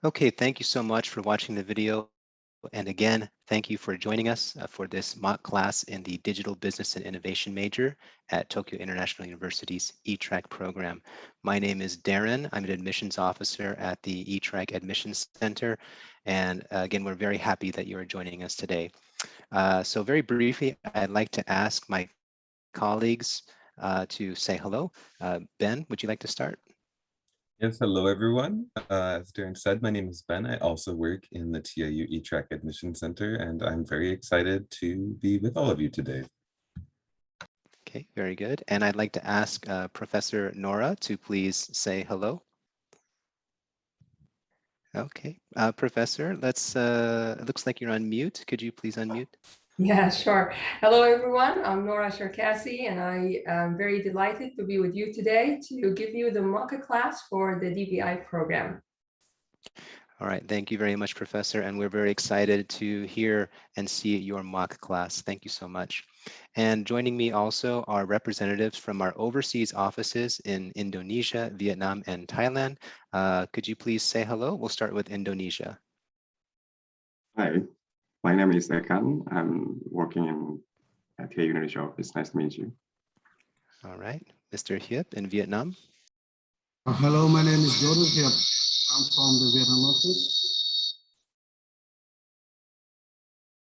Okay, thank you so much for watching the video. And again, thank you for joining us for this mock class in the Digital Business and Innovation major at Tokyo International University's E-Track program. My name is Darren. I'm an admissions officer at the E-Track Admissions Center. And again, we're very happy that you are joining us today. So very briefly, I'd like to ask my colleagues to say hello. Ben, would you like to start? Yes, hello everyone. As Darren said, my name is Ben. I also work in the TIU E-Track Admission Center, and I'm very excited to be with all of you today. Okay, very good. And I'd like to ask Professor Nora to please say hello. Okay, Professor, it looks like you're on mute. Could you please unmute? Yeah, sure. Hello, everyone. I'm Nora Sharkasi, and I am very delighted to be with you today to give you the mock class for the DBI program. All right, thank you very much, Professor. And we're very excited to hear and see your mock class. Thank you so much. And joining me also are representatives from our overseas offices in Indonesia, Vietnam, and Thailand. Could you please say hello? We'll start with Indonesia. Hi, my name is Ekan. I'm working in TIU Indonesia office. Nice to meet you. All right, Mr. Hiep in Vietnam. Hello, my name is Jordan Hiep. I'm from the Vietnam office.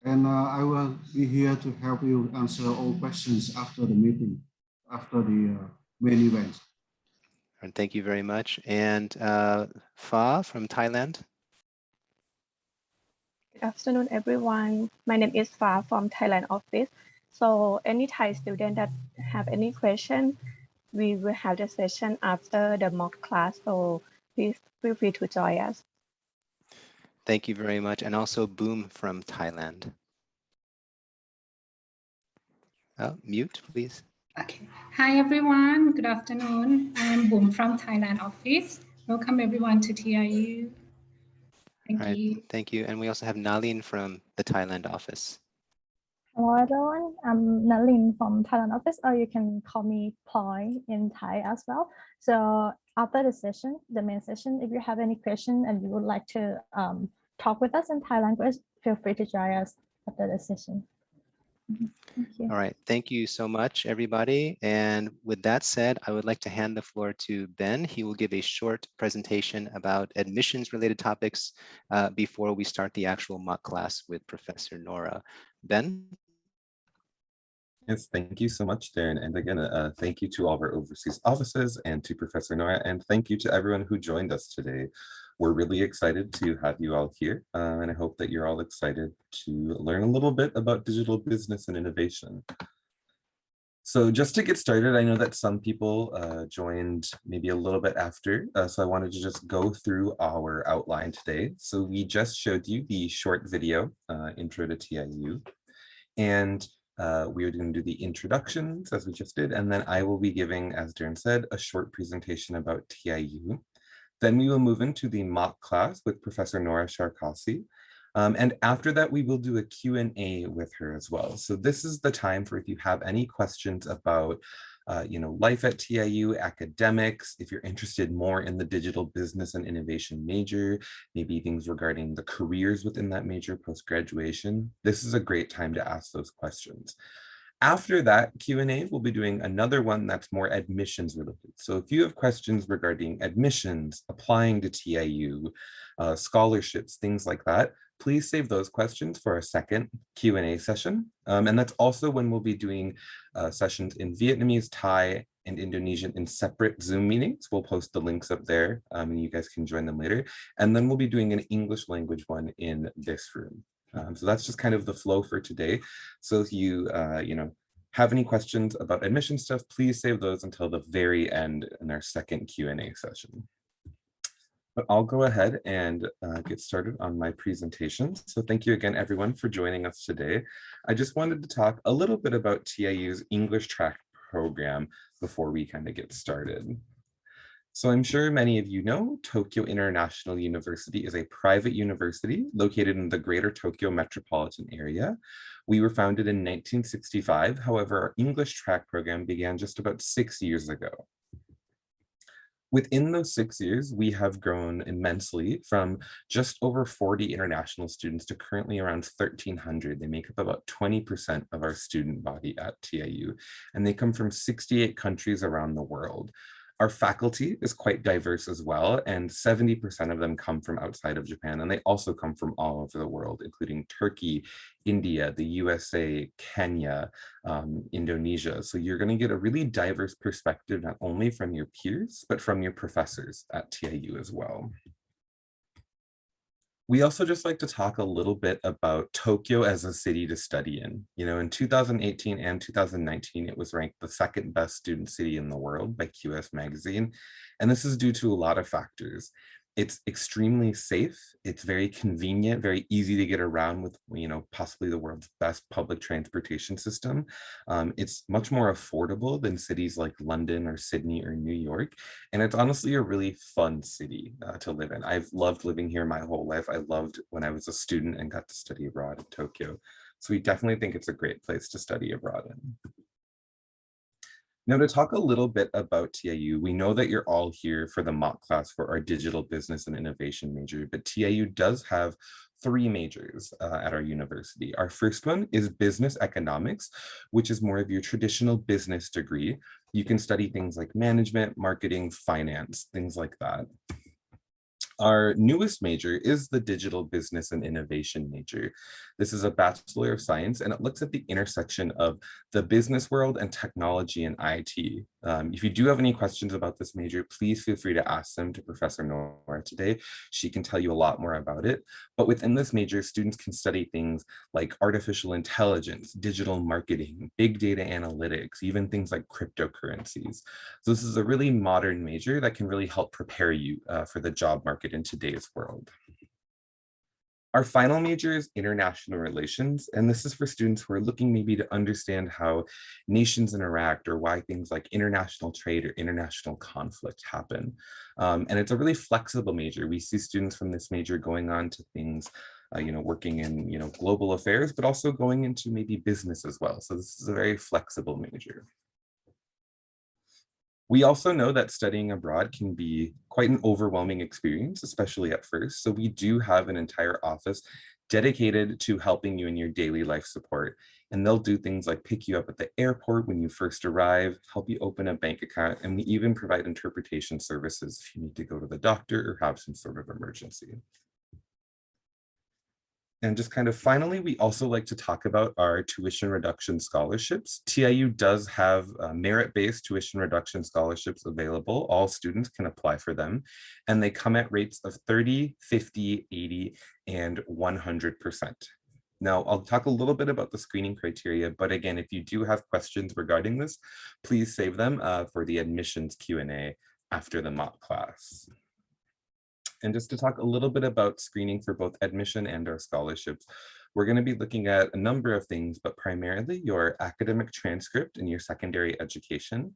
And I will be here to help you answer all questions after the meeting, after the main event. And thank you very much. And Fa from Thailand. Good afternoon, everyone. My name is Fa from Thailand office. So any Thai student that have any question, we will have the session after the mock class. So please feel free to join us. Thank you very much. And also Boom from Thailand. Oh, mute, please. Okay. Hi, everyone. Good afternoon. I'm Boom from Thailand office. Welcome, everyone, to TIU. Thank you. Thank you. And we also have Nalin from the Thailand office. Hello, everyone. I'm Nalin from Thailand office, or you can call me Ploy in Thai as well. So after the session, the main session, if you have any question and you would like to talk with us in Thai language, feel free to join us after the session. Thank you. All right, thank you so much, everybody. And with that said, I would like to hand the floor to Ben. He will give a short presentation about admissions-related topics before we start the actual mock class with Professor Nora. Ben? Yes, thank you so much, Darren. And again, thank you to all of our overseas offices and to Professor Nora, and thank you to everyone who joined us today. We're really excited to have you all here, and I hope that you're all excited to learn a little bit about digital business and innovation. So just to get started, I know that some people joined maybe a little bit after, so I wanted to just go through our outline today. So we just showed you the short video, Intro to TIU, and we are going to do the introductions as we just did, and then I will be giving, as Darren said, a short presentation about TIU. Then we will move into the mock class with Professor Nora Sharkasi. And after that, we will do a Q&A with her as well. So this is the time for if you have any questions about life at TIU, academics, if you're interested more in the digital business and innovation major, maybe things regarding the careers within that major post-graduation, this is a great time to ask those questions. After that Q&A, we'll be doing another one that's more admissions related. So if you have questions regarding admissions, applying to TIU, scholarships, things like that, please save those questions for a second Q&A session. And that's also when we'll be doing sessions in Vietnamese, Thai, and Indonesian in separate Zoom meetings. We'll post the links up there and you guys can join them later. And then we'll be doing an English language one in this room. So that's just kind of the flow for today. So if you, have any questions about admission stuff, please save those until the very end in our second Q&A session. But I'll go ahead and get started on my presentation. So thank you again, everyone, for joining us today. I just wanted to talk a little bit about TIU's English track program before we kind of get started. So I'm sure many of you know, Tokyo International University is a private university located in the greater Tokyo metropolitan area. We were founded in 1965. However, our English track program began just about 6 years ago. Within those 6 years, we have grown immensely from just over 40 international students to currently around 1,300. They make up about 20% of our student body at TIU, and they come from 68 countries around the world. Our faculty is quite diverse as well, and 70% of them come from outside of Japan, and they also come from all over the world, including Turkey, India, the USA, Kenya, Indonesia. So you're going to get a really diverse perspective, not only from your peers, but from your professors at TIU as well. We also just like to talk a little bit about Tokyo as a city to study in. You know, in 2018 and 2019, it was ranked the second best student city in the world by QS Magazine. And this is due to a lot of factors. It's extremely safe. It's very convenient, very easy to get around with, you know, possibly the world's best public transportation system. It's much more affordable than cities like London or Sydney or New York. And it's honestly a really fun city to live in. I've loved living here my whole life. I loved when I was a student and got to study abroad in Tokyo. So we definitely think it's a great place to study abroad in. Now, to talk a little bit about TIU, we know that you're all here for the mock class for our digital business and innovation major, but TIU does have 3 majors at our university. Our first one is business economics, which is more of your traditional business degree. You can study things like management, marketing, finance, things like that. Our newest major is the digital business and innovation major. This is a Bachelor of Science, and it looks at the intersection of the business world and technology and IT. If you do have any questions about this major, please feel free to ask them to Professor Nora today. She can tell you a lot more about it. But within this major, students can study things like artificial intelligence, digital marketing, big data analytics, even things like cryptocurrencies. So this is a really modern major that can really help prepare you for the job market in today's world. Our final major is international relations, and this is for students who are looking maybe to understand how nations interact or why things like international trade or international conflict happen. And it's a really flexible major. We see students from this major going on to things you know, working in, you know, global affairs, but also going into maybe business as well. So this is a very flexible major. We also know that studying abroad can be quite an overwhelming experience, especially at first. So we do have an entire office dedicated to helping you in your daily life support. And they'll do things like pick you up at the airport when you first arrive, help you open a bank account, and we even provide interpretation services if you need to go to the doctor or have some sort of emergency. And just kind of finally, we also like to talk about our tuition reduction scholarships. TIU does have merit-based tuition reduction scholarships available. All students can apply for them, and they come at rates of 30, 50, 80, and 100%. Now, I'll talk a little bit about the screening criteria, but again, if you do have questions regarding this, please save them for the admissions Q&A after the mock class. And just to talk a little bit about screening for both admission and our scholarships, we're going to be looking at a number of things, but primarily your academic transcript and your secondary education,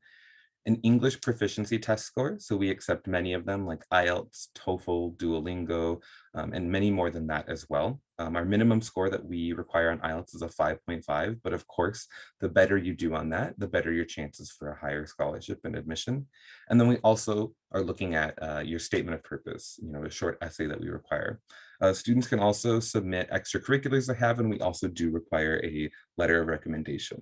an English proficiency test score. So we accept many of them like IELTS, TOEFL, Duolingo, and many more than that as well. Our minimum score that we require on IELTS is a 5.5, but of course, the better you do on that, the better your chances for a higher scholarship and admission. And then we also are looking at your statement of purpose, you know, a short essay that we require. Students can also submit extracurriculars they have, and we also do require a letter of recommendation.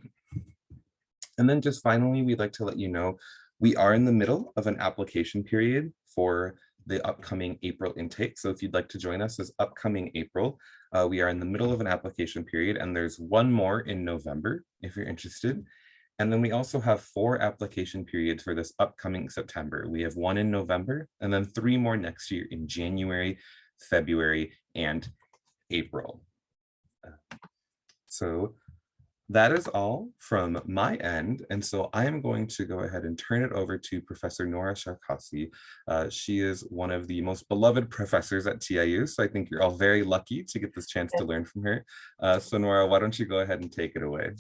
And then just finally, we'd like to let you know, we are in the middle of an application period for the upcoming April intake. So if you'd like to join us this upcoming April, we are in the middle of an application period, and there's one more in November if you're interested. And then we also have 4 application periods for this upcoming September. We have 1 in November, and then 3 more next year in January, February, and April. So that is all from my end. And so I am going to go ahead and turn it over to Professor Nora Sharkasi. She is one of the most beloved professors at TIU. So I think you're all very lucky to get this chance to learn from her. So Nora, why don't you go ahead and take it away?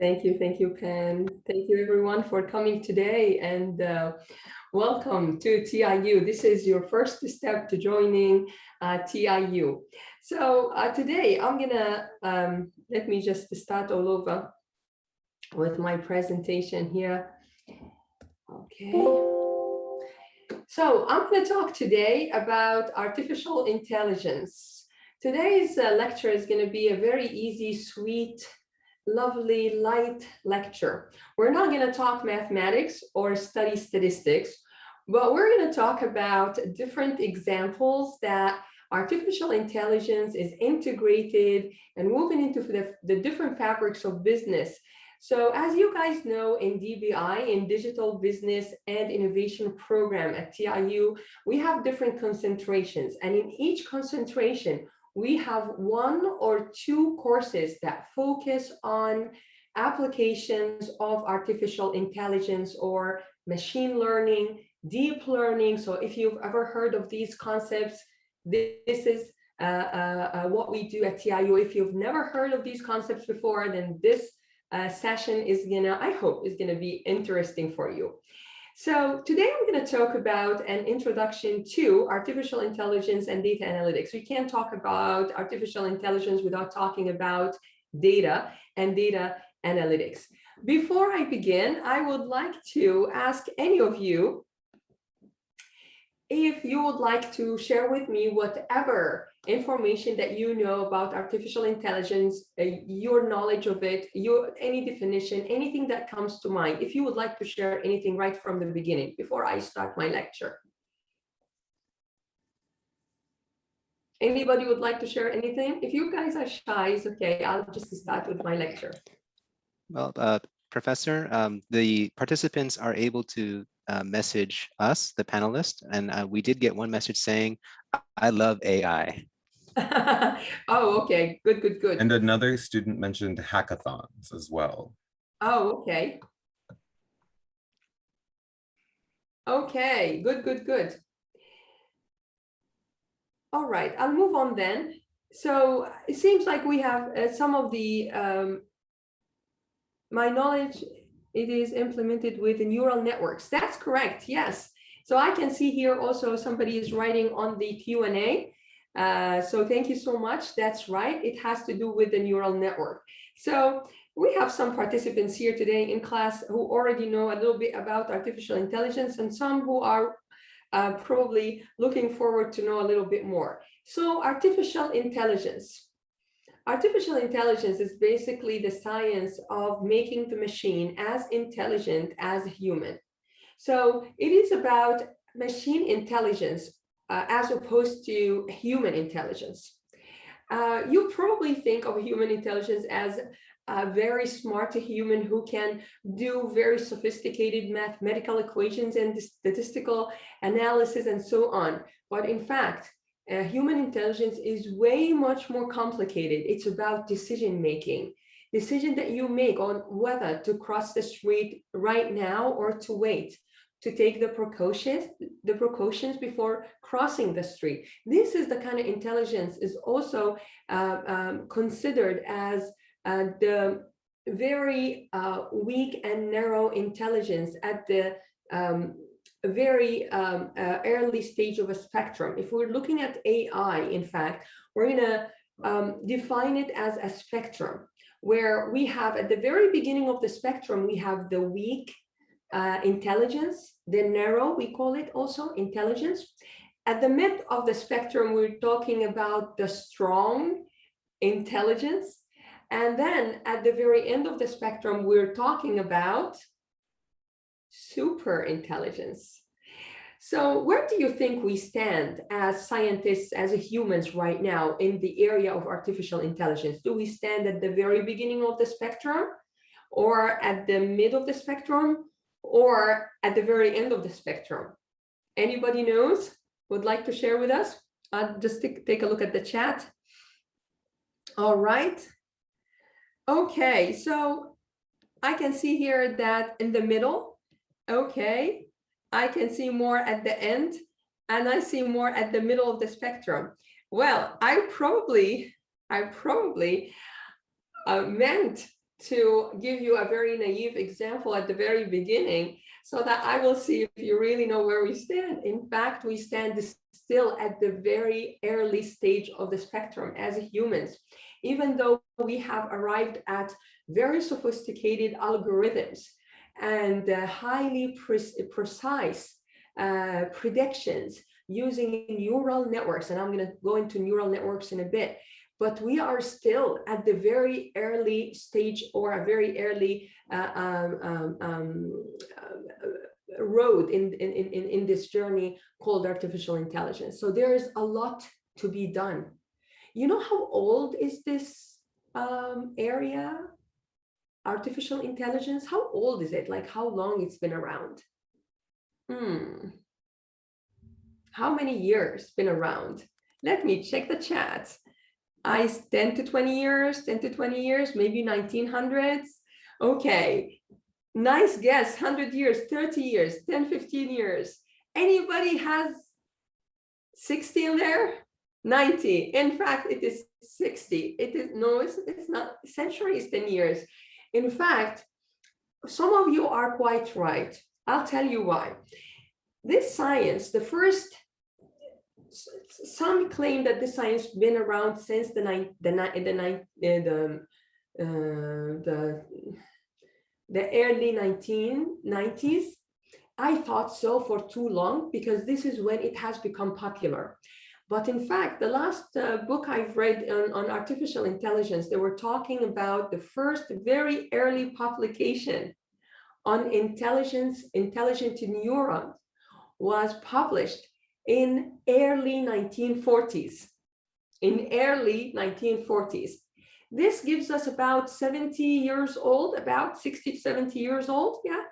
Thank you, Pen. Thank you everyone for coming today, and welcome to TIU. This is your first step to joining TIU. So today I'm gonna, let me just start all over with my presentation here. Okay. So I'm going to talk today about artificial intelligence. Today's lecture is going to be a very easy, sweet, lovely, light lecture. We're not going to talk mathematics or study statistics, but we're going to talk about different examples that artificial intelligence is integrated and moving into the different fabrics of business. So as you guys know, in DBI, in Digital Business and Innovation Program at TIU, we have different concentrations. And in each concentration, we have 1 or 2 courses that focus on applications of artificial intelligence or machine learning, deep learning. So if you've ever heard of these concepts, this is what we do at TIU. If you've never heard of these concepts before, then this session is I hope is gonna be interesting for you. So today I'm going to talk about an introduction to artificial intelligence and data analytics. We can't talk about artificial intelligence without talking about data and data analytics. Before I begin, I would like to ask any of you if you would like to share with me whatever information that you know about artificial intelligence, your knowledge of it, any definition, anything that comes to mind, if you would like to share anything right from the beginning before I start my lecture. Anybody would like to share anything? If you guys are shy, it's okay. I'll just start with my lecture. Well, Professor, the participants are able to message us, the panelists, and we did get one message saying, "I love AI." Oh, okay. Good, good, good. And another student mentioned hackathons as well. Oh, okay. Okay, good, good, good. All right, I'll move on then. So it seems like we have some of the, my knowledge, it is implemented with the neural networks. That's correct, yes. So I can see here also somebody is writing on the Q&A. So thank you so much. That's right. It has to do with the neural network. So we have some participants here today in class who already know a little bit about artificial intelligence and some who are probably looking forward to know a little bit more. So artificial intelligence. Artificial intelligence is basically the science of making the machine as intelligent as a human. So it is about machine intelligence as opposed to human intelligence. You probably think of human intelligence as a very smart human who can do very sophisticated mathematical equations and statistical analysis and so on. But in fact, human intelligence is way much more complicated. It's about decision making, decision that you make on whether to cross the street right now or to wait, to take the precautions before crossing the street. This is the kind of intelligence is also considered as the very weak and narrow intelligence at the very early stage of a spectrum. If we're looking at AI, in fact, we're gonna define it as a spectrum where we have at the very beginning of the spectrum, we have the weak intelligence, the narrow, we call it also intelligence. At the mid of the spectrum, we're talking about the strong intelligence. And then at the very end of the spectrum, we're talking about super intelligence. So where do you think we stand as scientists, as humans right now in the area of artificial intelligence? Do we stand at the very beginning of the spectrum or at the mid of the spectrum or at the very end of the spectrum? Anybody knows, would like to share with us? Just take a look at the chat. All right. Okay, so I can see here that in the middle, okay, I can see more at the end and I see more at the middle of the spectrum. Well, I probably meant to give you a very naive example at the very beginning so that I will see if you really know where we stand. In fact, we stand still at the very early stage of the spectrum as humans, even though we have arrived at very sophisticated algorithms and highly precise predictions using neural networks, and I'm going to go into neural networks in a bit. But we are still at the very early stage, or a very early road in this journey called artificial intelligence. So there is a lot to be done. You know how old is this area, artificial intelligence? How old is it? Like how long it's been around? How many years been around? Let me check the chat. 10 to 20 years, 10 to 20 years, maybe 1900s. Okay, nice guess, 100 years, 30 years, 10, 15 years. Anybody has 60 in there? 90. In fact, it is 60. It is, no, it's not. Century is 10 years. In fact, some of you are quite right. I'll tell you why. This science, the first, some claim that this science has been around since the early 1990s. I thought so for too long, because this is when it has become popular. But in fact, the last book I've read on artificial intelligence, they were talking about the first very early publication on intelligent neurons was published in early 1940s. In early 1940s. This gives us about 70 years old, about 60 to 70 years old. Yeah,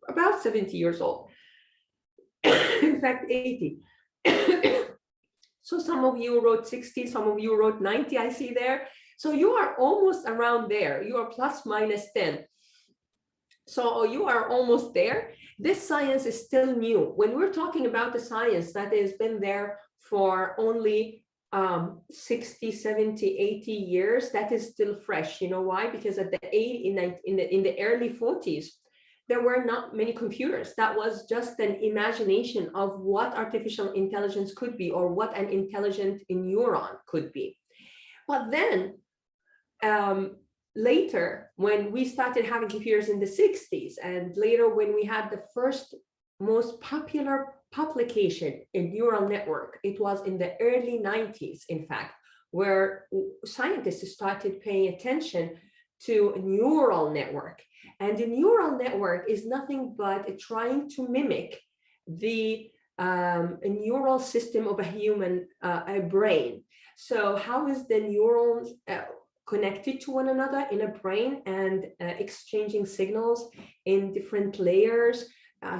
about 70 years old. In fact, 80. So some of you wrote 60, some of you wrote 90, I see there. So you are almost around there. You are plus minus 10. So you are almost there. This science is still new. When we're talking about the science that has been there for only 60, 70, 80 years, that is still fresh. You know why? Because at in the early 40s, there were not many computers. That was just an imagination of what artificial intelligence could be, or what an intelligent neuron could be. But then later, when we started having computers in the 60s, and later when we had the first most popular publication in neural network, it was in the early 90s, in fact, where scientists started paying attention to a neural network. And the neural network is nothing but trying to mimic the neural system of a human brain. So how is the neurons connected to one another in a brain, and exchanging signals in different layers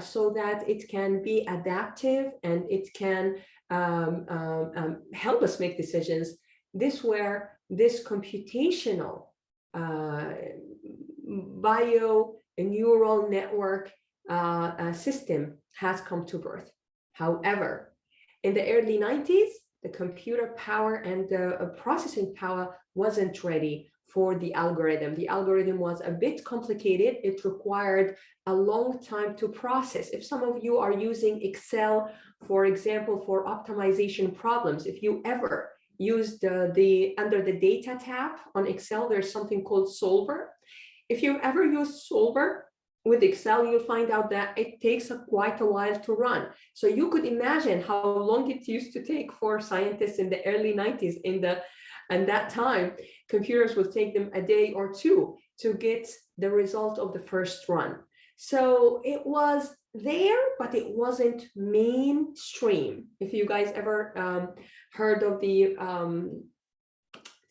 so that it can be adaptive and it can help us make decisions? This where this computational bio-neural network system has come to birth. However, in the early 90s, the computer power and the processing power wasn't ready for the algorithm. The algorithm was a bit complicated. It required a long time to process. If some of you are using Excel, for example, for optimization problems, if you ever used under the data tab on Excel, there's something called solver. If you ever use solver with Excel, you'll find out that it takes quite a while to run. So you could imagine how long it used to take for scientists in the early 90s. And that time, computers would take them a day or two to get the result of the first run. So it was there, but it wasn't mainstream. If you guys ever heard of the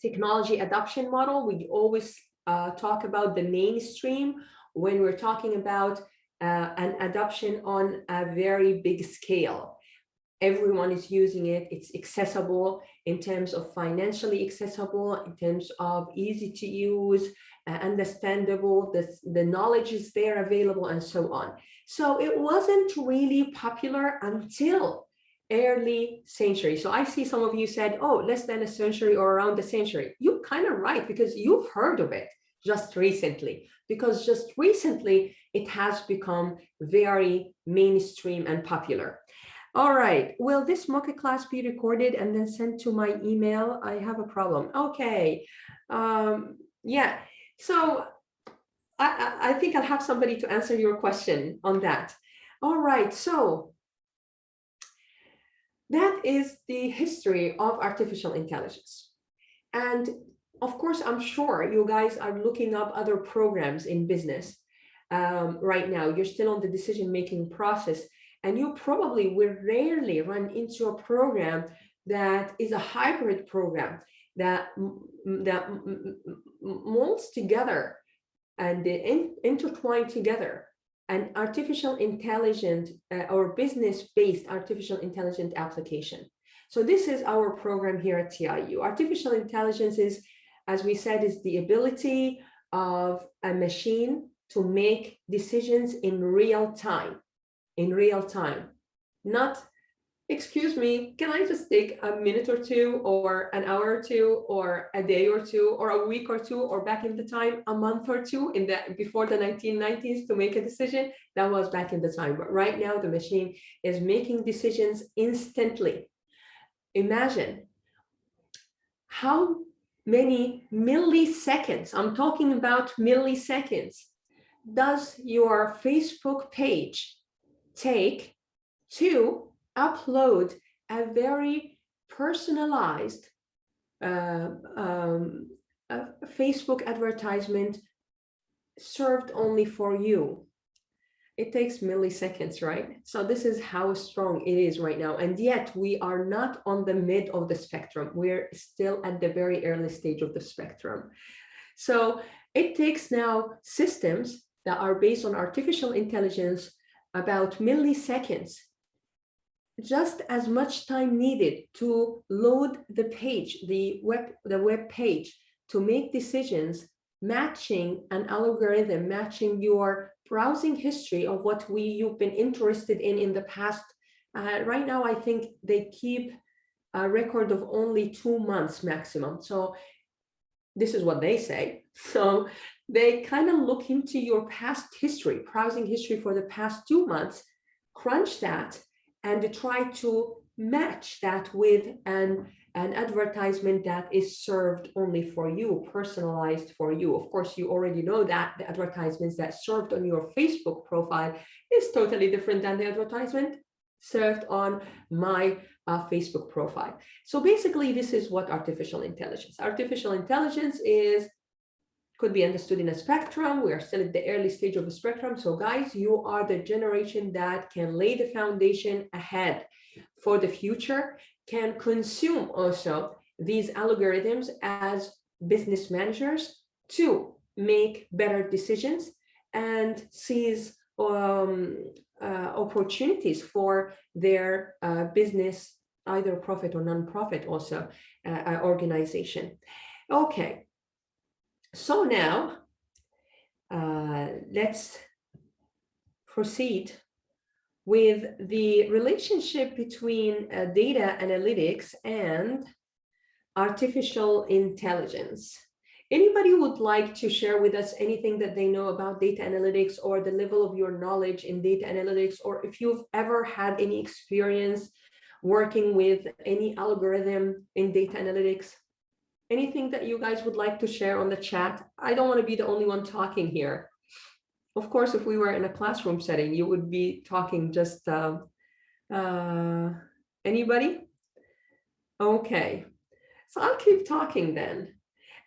technology adoption model, we always talk about the mainstream when we're talking about an adoption on a very big scale. Everyone is using it. It's accessible in terms of financially accessible, in terms of easy to use, understandable, the knowledge is there available, and so on. So it wasn't really popular until early century. So I see some of you said, oh, less than a century or around a century. You're kind of right, because you've heard of it just recently, because just recently it has become very mainstream and popular. All right, will this mock class be recorded and then sent to my email? I have a problem. Okay, yeah, so I think I'll have somebody to answer your question on that. All right, so that is the history of artificial intelligence. And of course, I'm sure you guys are looking up other programs in business right now. You're still on the decision-making process, and you probably will rarely run into a program that is a hybrid program that molds together and intertwine together an artificial intelligent or business-based artificial intelligent application. So this is our program here at TIU. Artificial intelligence is, as we said, is the ability of a machine to make decisions in real time, not, excuse me, can I just take a minute or two or an hour or two or a day or two or a week or two, or back in the time, a month or two in that before the 1990s to make a decision? That was back in the time. But right now, the machine is making decisions instantly. Imagine how many milliseconds, I'm talking about milliseconds, does your Facebook page take to upload a very personalized Facebook advertisement served only for you? It takes milliseconds, right? So this is how strong it is right now. And yet we are not on the mid of the spectrum. We're still at the very early stage of the spectrum. So it takes now systems that are based on artificial intelligence about milliseconds, just as much time needed to load the page, the web page, to make decisions matching an algorithm, matching your browsing history of what you've been interested in the past. Right now, I think they keep a record of only 2 months maximum. So this is what they say. So they kind of look into your past history, browsing history for the past 2 months, crunch that, and try to match that with an advertisement that is served only for you, personalized for you. Of course, you already know that the advertisements that served on your Facebook profile is totally different than the advertisement served on my Facebook profile. So basically, this is what artificial intelligence. Artificial intelligence could be understood in a spectrum. We are still at the early stage of the spectrum. So guys, you are the generation that can lay the foundation ahead for the future, can consume also these algorithms as business managers to make better decisions and seize opportunities for their business, either profit or non-profit also organization. Okay. So now, let's proceed with the relationship between data analytics and artificial intelligence. Anybody would like to share with us anything that they know about data analytics, or the level of your knowledge in data analytics, or if you've ever had any experience working with any algorithm in data analytics? Anything that you guys would like to share on the chat? I don't want to be the only one talking here. Of course, if we were in a classroom setting, you would be talking just anybody? Okay, so I'll keep talking then.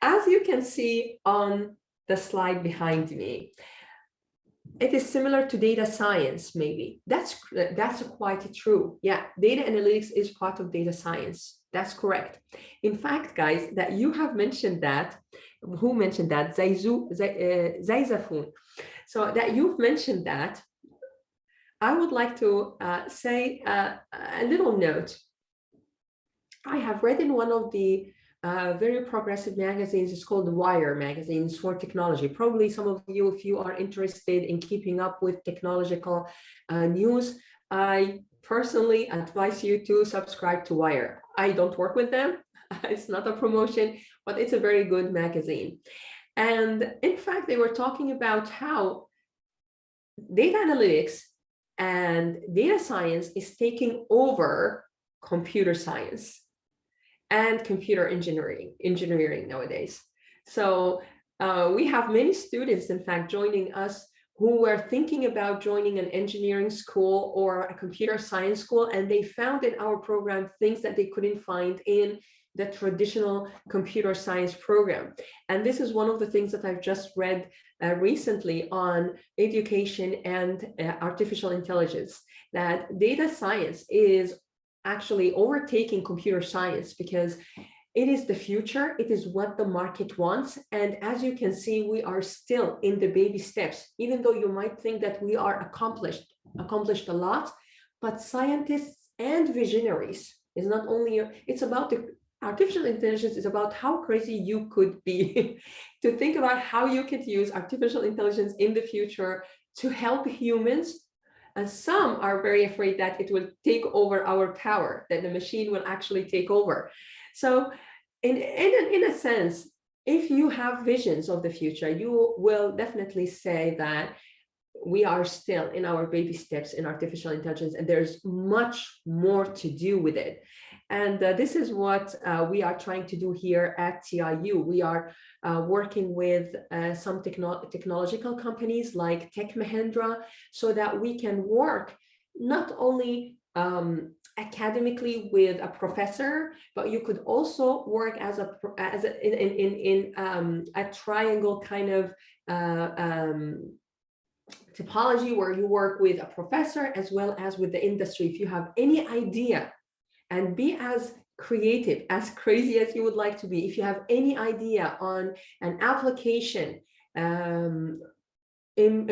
As you can see on the slide behind me, it is similar to data science, maybe. That's quite true. Yeah, data analytics is part of data science. That's correct. In fact, guys, that you have mentioned that, who mentioned that? Zaizafun. So that you've mentioned that, I would like to say a little note. I have read in one of the very progressive magazines. It's called the Wire magazines for technology. Probably some of you, if you are interested in keeping up with technological news, I personally advise you to subscribe to Wire. I don't work with them. It's not a promotion, but it's a very good magazine. And in fact, they were talking about how data analytics and data science is taking over computer science and computer engineering nowadays. So we have many students, in fact, joining us who were thinking about joining an engineering school or a computer science school, and they found in our program things that they couldn't find in the traditional computer science program. And this is one of the things that I've just read recently on education and artificial intelligence, that data science is actually overtaking computer science because it is the future. It is what the market wants. And as you can see, we are still in the baby steps, even though you might think that we are accomplished a lot, but scientists and visionaries is not only, it's about the artificial intelligence is about how crazy you could be to think about how you could use artificial intelligence in the future to help humans. And some are very afraid that it will take over our power, that the machine will actually take over. So in a sense, if you have visions of the future, you will definitely say that we are still in our baby steps in artificial intelligence, and there's much more to do with it. And this is what we are trying to do here at TIU. We are working with some technological companies like Tech Mahindra, so that we can work not only academically with a professor, but you could also work as in a triangle kind of typology, where you work with a professor as well as with the industry. If you have any idea, and be as creative, as crazy as you would like to be, if you have any idea on an application in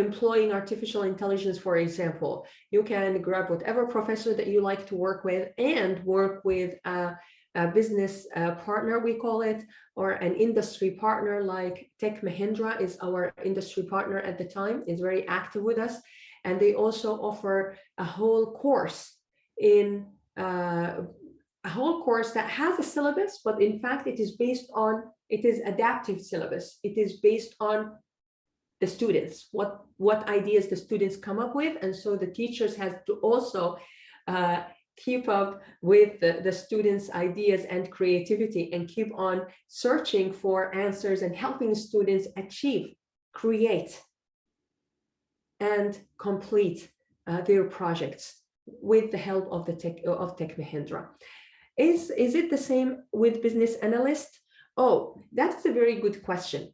employing artificial intelligence, for example, you can grab whatever professor that you like to work with and work with a business partner, we call it, or an industry partner. Like Tech Mahindra is our industry partner at the time, is very active with us. And they also offer a whole course in a whole course that has a syllabus, but in fact it is based on, it is adaptive syllabus. It is based on the students, what ideas the students come up with. And so the teachers have to also keep up with the students' ideas and creativity, and keep on searching for answers and helping students achieve, create, and complete their projects with the help of the Tech Mahindra. Is it the same with business analyst? Oh, that's a very good question.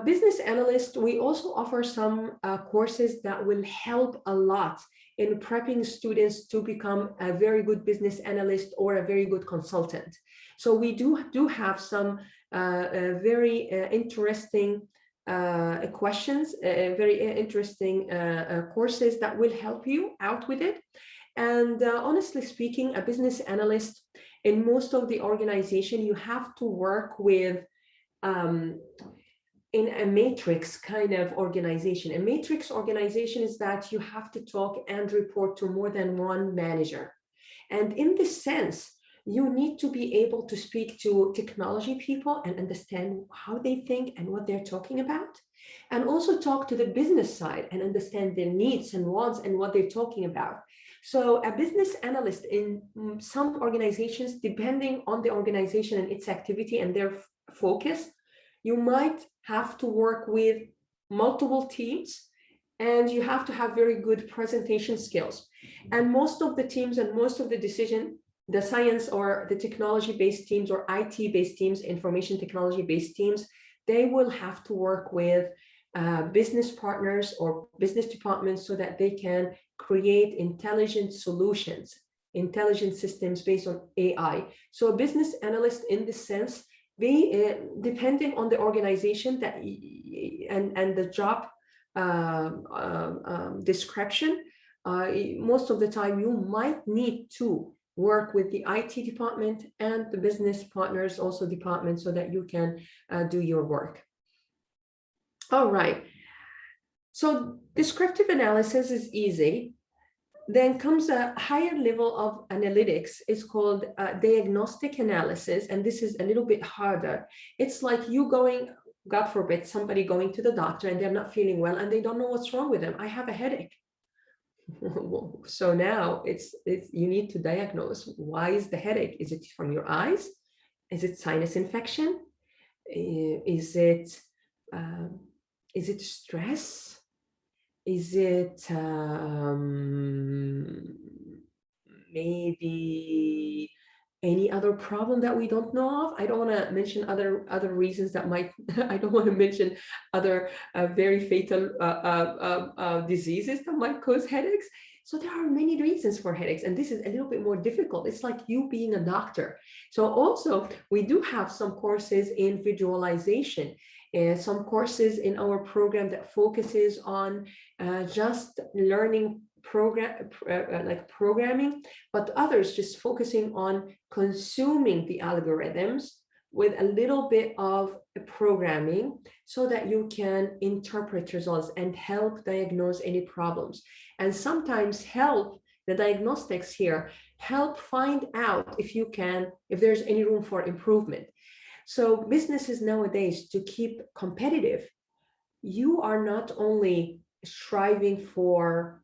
Business analyst, we also offer some courses that will help a lot in prepping students to become a very good business analyst or a very good consultant. So we do have some very interesting questions, very interesting courses that will help you out with it. And honestly speaking, a business analyst, in most of the organization, you have to work with in a matrix kind of organization. A matrix organization is that you have to talk and report to more than one manager. And in this sense, you need to be able to speak to technology people and understand how they think and what they're talking about. And also talk to the business side and understand their needs and wants and what they're talking about. So a business analyst in some organizations, depending on the organization and its activity and their focus, you might have to work with multiple teams, and you have to have very good presentation skills. And most of the teams and most of the decision, the science or the technology-based teams or IT-based teams, information technology-based teams, they will have to work with business partners or business departments so that they can create intelligent solutions, intelligent systems based on AI. So a business analyst in this sense, depending on the organization that and the job description, most of the time you might need to work with the IT department and the business partners also department so that you can do your work. All right, so descriptive analysis is easy. Then comes a higher level of analytics. It's called diagnostic analysis, and this is a little bit harder. It's like you going, God forbid, somebody going to the doctor and they're not feeling well and they don't know what's wrong with them. I have a headache. So now it's you need to diagnose, why is the headache? Is it from your eyes? Is it sinus infection? Is it stress? Is it maybe any other problem that we don't know of? I don't want to mention other reasons that might, I don't want to mention other very fatal diseases that might cause headaches. So there are many reasons for headaches, and this is a little bit more difficult. It's like you being a doctor. So also we do have some courses in visualization and some courses in our program that focuses on just learning programming, but others just focusing on consuming the algorithms with a little bit of programming so that you can interpret results and help diagnose any problems. And sometimes help the diagnostics here, help find out if there's any room for improvement. So businesses nowadays, to keep competitive, you are not only striving for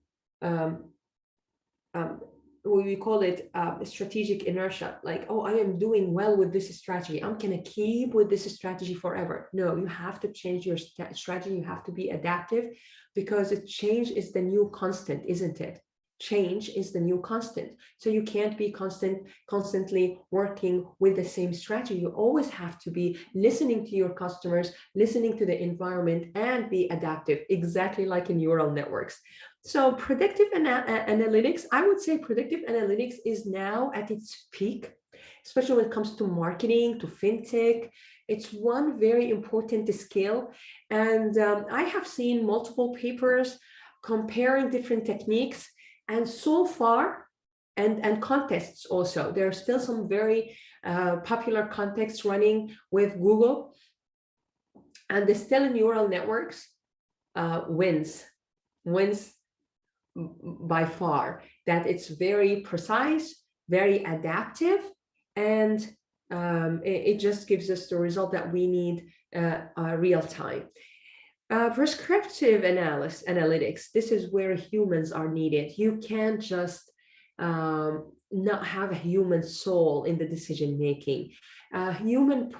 we call it strategic inertia, like, oh, I am doing well with this strategy, I'm gonna keep with this strategy forever. No, you have to change your strategy, you have to be adaptive, because change is the new constant, isn't it? Change is the new constant. So you can't be constantly working with the same strategy. You always have to be listening to your customers, listening to the environment, and be adaptive, exactly like in neural networks. So predictive analytics, I would say predictive analytics is now at its peak, especially when it comes to marketing, to fintech. It's one very important skill. And I have seen multiple papers comparing different techniques. And so far, and contests also, there are still some very popular contests running with Google, and the still neural networks wins by far. That it's very precise, very adaptive, and it just gives us the result that we need real time. Prescriptive analytics, this is where humans are needed. You can't just not have a human soul in the decision making. A human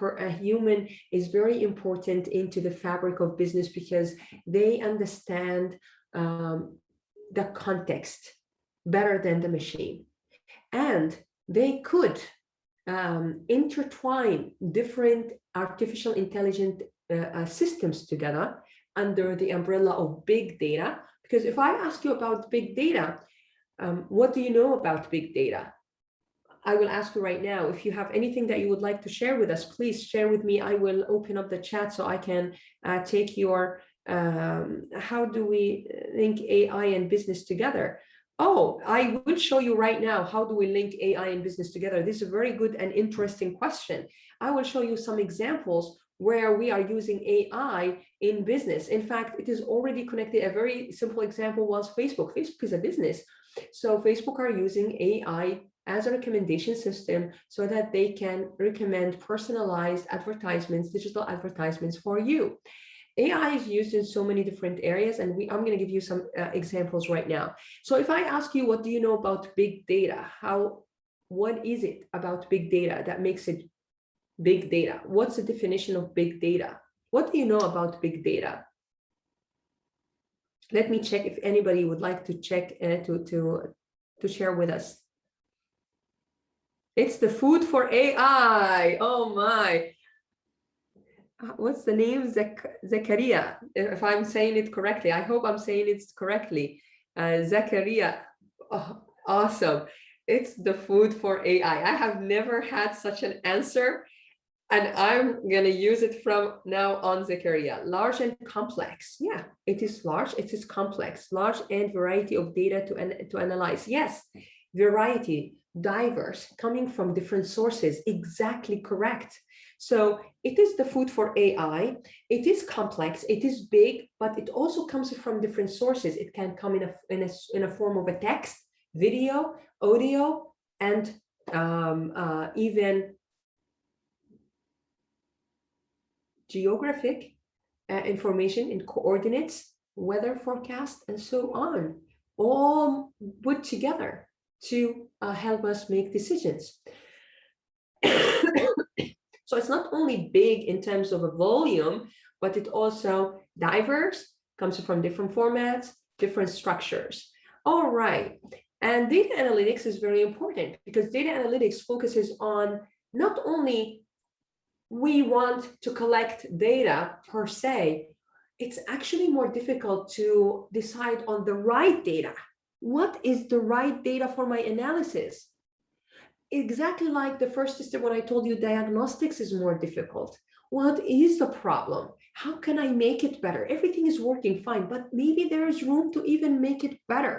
is very important into the fabric of business, because they understand the context better than the machine, and they could intertwine different artificial intelligence systems together under the umbrella of big data. Because if I ask you about big data, what do you know about big data? I will ask you right now, if you have anything that you would like to share with us, please share with me. I will open up the chat so I can take your, how do we link AI and business together? Oh, I will show you right now, how do we link AI and business together? This is a very good and interesting question. I will show you some examples where we are using AI in business. In fact, it is already connected. A very simple example was Facebook. Facebook is a business. So Facebook are using AI as a recommendation system so that they can recommend personalized advertisements, digital advertisements for you. AI is used in so many different areas, and I'm going to give you some examples right now. So if I ask you, what do you know about big data? What is it about big data that makes it big data? What's the definition of big data? What do you know about big data? Let me check if anybody would like to check to share with us. It's the food for AI. Oh my. What's the name? Zakaria, if I'm saying it correctly. I hope I'm saying it correctly. Zakaria. Oh, awesome. It's the food for AI. I have never had such an answer, and I'm going to use it from now on, Zakaria. Large and complex. Yeah, it is large. It is complex. Large and variety of data to analyze. Yes, variety, diverse, coming from different sources. Exactly correct. So it is the food for AI. It is complex. It is big, but it also comes from different sources. It can come in a form of a text, video, audio, and even geographic information in coordinates, weather forecast, and so on, all put together to help us make decisions. So it's not only big in terms of a volume, but it also diverse, comes from different formats, different structures. All right. And data analytics is very important because data analytics focuses on not only we want to collect data per se, it's actually more difficult to decide on the right data. What is the right data for my analysis? Exactly like the first step when I told you diagnostics is more difficult. What is the problem? How can I make it better? Everything is working fine, but maybe there is room to even make it better.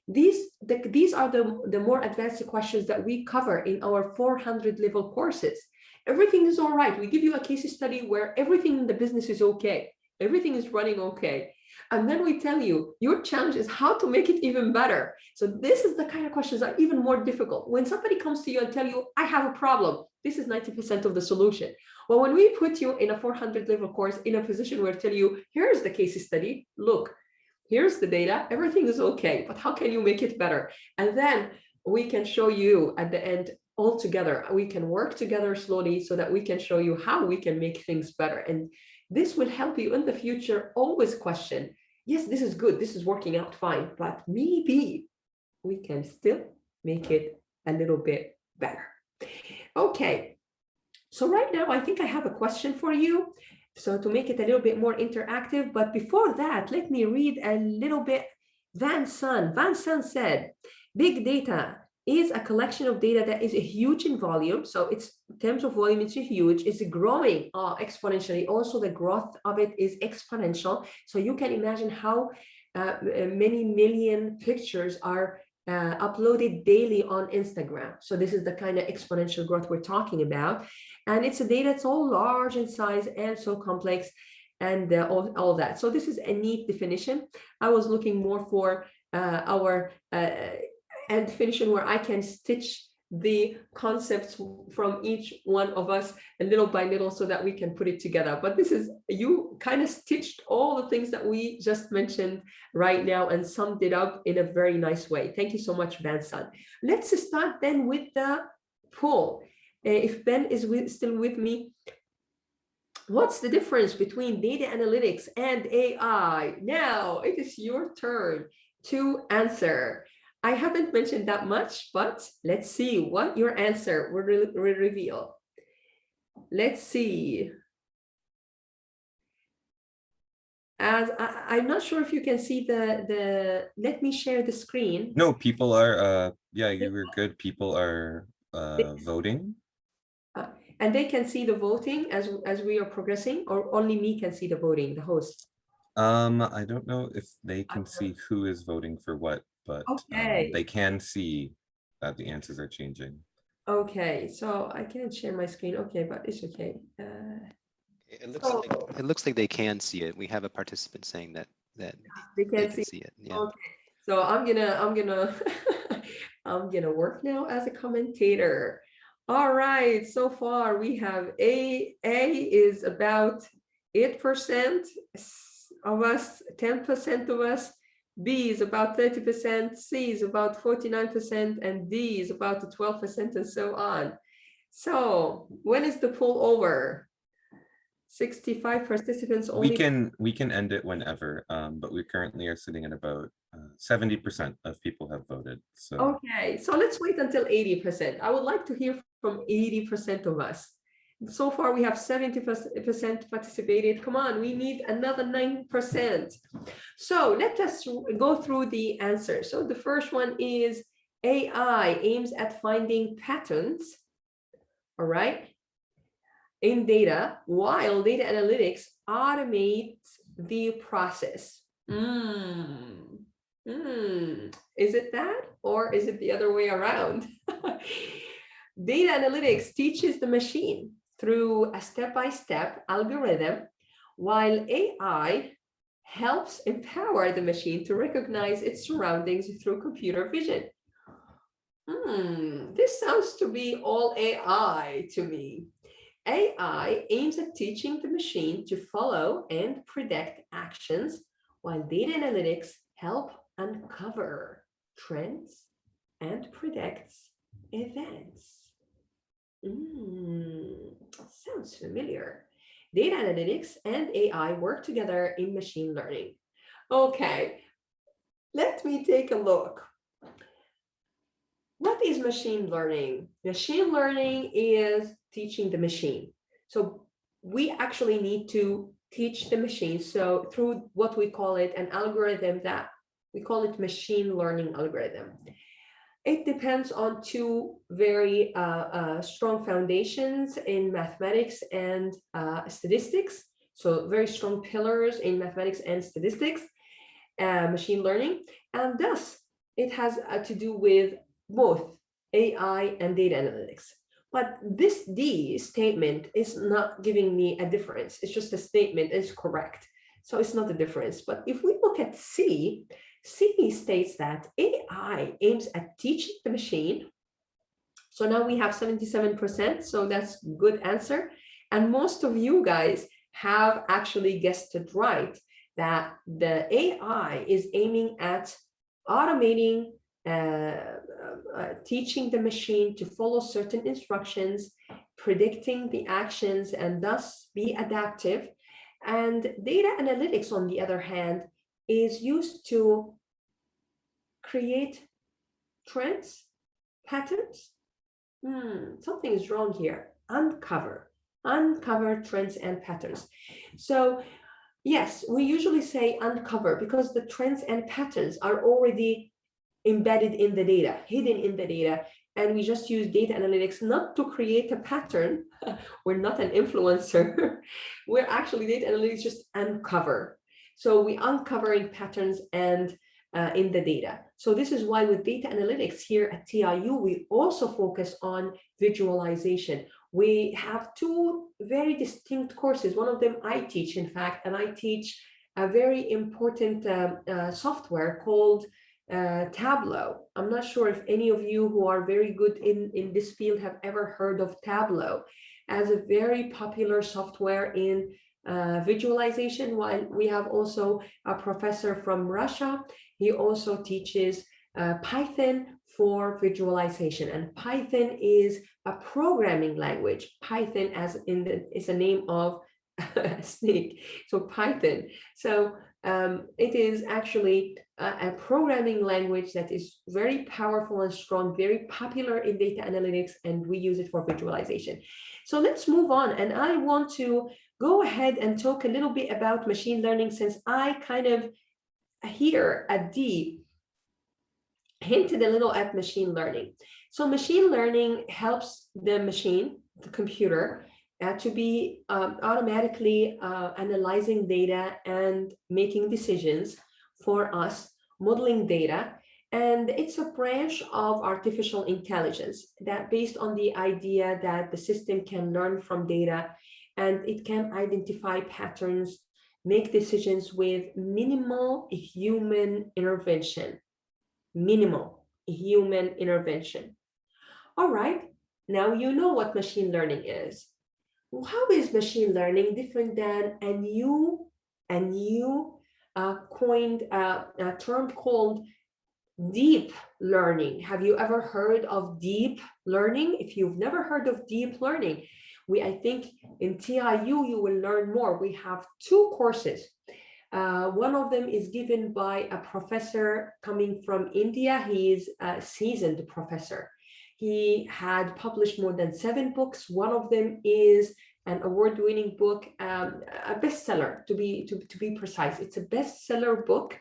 These are the more advanced questions that we cover in our 400 level courses. Everything is all right. We give you a case study where everything in the business is okay. Everything is running okay. And then we tell you, your challenge is how to make it even better. So this is the kind of questions that are even more difficult. When somebody comes to you and tell you, I have a problem, this is 90% of the solution. Well, when we put you in a 400 level course in a position where we tell you, here's the case study, look, here's the data, everything is okay, but how can you make it better? And then we can show you at the end all together. We can work together slowly so that we can show you how we can make things better. And this will help you in the future always question, yes, this is good, this is working out fine, but maybe we can still make it a little bit better. Okay, so right now I think I have a question for you. So to make it a little bit more interactive, but before that, let me read a little bit. Van Son said, big data is a collection of data that is huge in volume. So it's in terms of volume, it's huge. It's growing exponentially. Also, the growth of it is exponential. So you can imagine how many million pictures are uploaded daily on Instagram. So this is the kind of exponential growth we're talking about. And it's a data that's all large in size and so complex and all that. So this is a neat definition. I was looking more for our definition where I can stitch the concepts from each one of us a little by little so that we can put it together. But this is, you kind of stitched all the things that we just mentioned right now and summed it up in a very nice way. Thank you so much, Vincent. Let's start then with the poll. If Ben is still with me, what's the difference between data analytics and AI? Now it is your turn to answer. I haven't mentioned that much, but let's see what your answer will reveal. Let's see. As I'm not sure if you can see let me share the screen. No, people are, yeah, you were good. People are voting. And they can see the voting as we are progressing, or only me can see the voting, the host? I don't know if they can see who is voting for what, but okay. They can see that the answers are changing. Okay, so I can't share my screen. Okay, but it's okay. It looks like they can see it. We have a participant saying that they can see see it. Yeah. Okay, so I'm gonna I'm gonna work now as a commentator. All right, so far we have A is about 8% of us, 10% of us. B is about 30%, C is about 49%, and D is about 12%, and so on. So when is the poll over? 65 participants only. We can end it whenever, but we currently are sitting at about 70% of people have voted. So okay, so let's wait until 80%. I would like to hear from 80% of us. So far we have 70% participated. Come on, we need another 9%. So let us go through the answers. So the first one is AI aims at finding patterns, all right, in data, while data analytics automates the process. Is it that, or is it the other way around? Data analytics teaches the machine through a step-by-step algorithm, while AI helps empower the machine to recognize its surroundings through computer vision. This sounds to be all AI to me. AI aims at teaching the machine to follow and predict actions, while data analytics help uncover trends and predicts events. Sounds familiar. Data analytics and AI work together in machine learning. Okay, let me take a look. What is machine learning? Machine learning is teaching the machine. So we actually need to teach the machine. So through what we call it an algorithm, that we call it machine learning algorithm. It depends on two very strong foundations in mathematics and statistics. So very strong pillars in mathematics and statistics, machine learning. And thus, it has to do with both AI and data analytics. But this D statement is not giving me a difference. It's just a statement, it's correct. So it's not a difference. But if we look at C states that AI aims at teaching the machine. So now we have 77%, so that's a good answer. And most of you guys have actually guessed it right, that the AI is aiming at automating, teaching the machine to follow certain instructions, predicting the actions, and thus be adaptive. And data analytics, on the other hand, is used to create trends, patterns. Something is wrong here. Uncover trends and patterns. So yes, we usually say uncover because the trends and patterns are already embedded in the data, hidden in the data. And we just use data analytics not to create a pattern. We're not an influencer. We're actually data analytics just uncover. So we uncovering patterns and in the data. So this is why with data analytics here at TIU, we also focus on visualization. We have two very distinct courses. One of them I teach, in fact, and I teach a very important software called Tableau. I'm not sure if any of you who are very good in this field have ever heard of Tableau as a very popular software in visualization. While we have also a professor from Russia, he also teaches Python for visualization, and Python is a programming language. Python, as in is a name of a snake, so Python. So it is actually a programming language that is very powerful and strong, very popular in data analytics, and we use it for visualization. So let's move on, and I want to go ahead and talk a little bit about machine learning, since I kind of here at D hinted a little at machine learning. So machine learning helps the machine, the computer, to be automatically analyzing data and making decisions for us, modeling data. And it's a branch of artificial intelligence that based on the idea that the system can learn from data and it can identify patterns, make decisions with minimal human intervention. Minimal human intervention. All right, now you know what machine learning is. How is machine learning different than a new coined term called deep learning? Have you ever heard of deep learning? If you've never heard of deep learning, I think in TIU you will learn more. We have two courses. One of them is given by a professor coming from India. He is a seasoned professor. He had published more than 7 books. One of them is an award-winning book, a bestseller to be precise. It's a bestseller book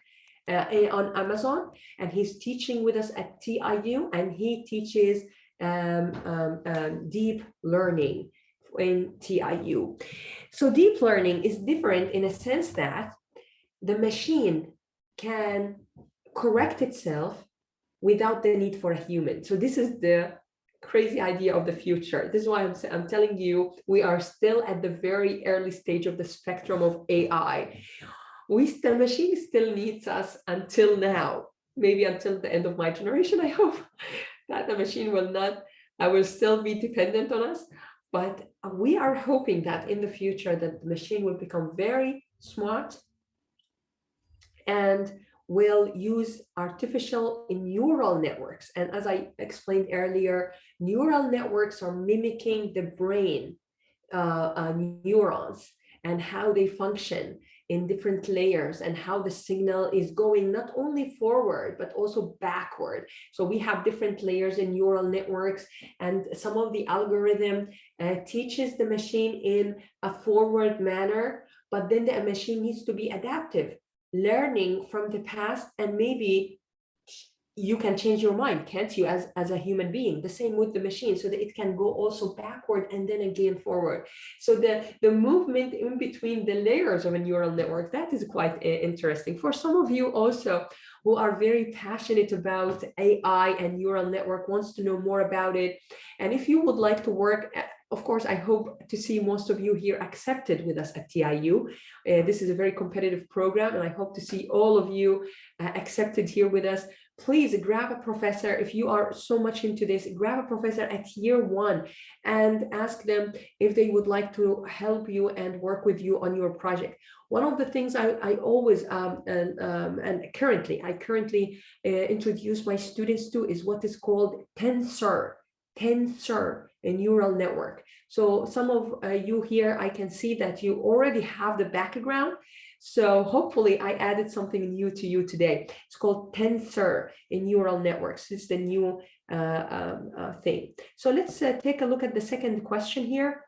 on Amazon, and he's teaching with us at TIU, and he teaches deep learning in TIU. So deep learning is different in a sense that the machine can correct itself without the need for a human. So this is the crazy idea of the future. This is why I'm telling you, we are still at the very early stage of the spectrum of AI. The machine still needs us until now, maybe until the end of my generation. I hope that the machine will still be dependent on us. But we are hoping that in the future that the machine will become very smart and will use artificial neural networks. And as I explained earlier, neural networks are mimicking the brain neurons and how they function. in different layers and how the signal is going not only forward, but also backward. So we have different layers in neural networks, and some of the algorithm teaches the machine in a forward manner, but then the machine needs to be adaptive, learning from the past, and maybe you can change your mind, can't you, as a human being? The same with the machine, so that it can go also backward and then again forward. So the movement in between the layers of a neural network, that is quite interesting. For some of you also who are very passionate about AI and neural network, wants to know more about it, and if you would like to work, of course, I hope to see most of you here accepted with us at TIU. This is a very competitive program, and I hope to see all of you accepted here with us. Please grab a professor. If you are so much into this, grab a professor at year 1 and ask them if they would like to help you and work with you on your project. One of the things I always and currently introduce my students to is what is called tensor, a neural network. So some of you here, I can see that you already have the background. So hopefully I added something new to you today. It's called tensor in neural networks. It's the new thing. So let's take a look at the second question here.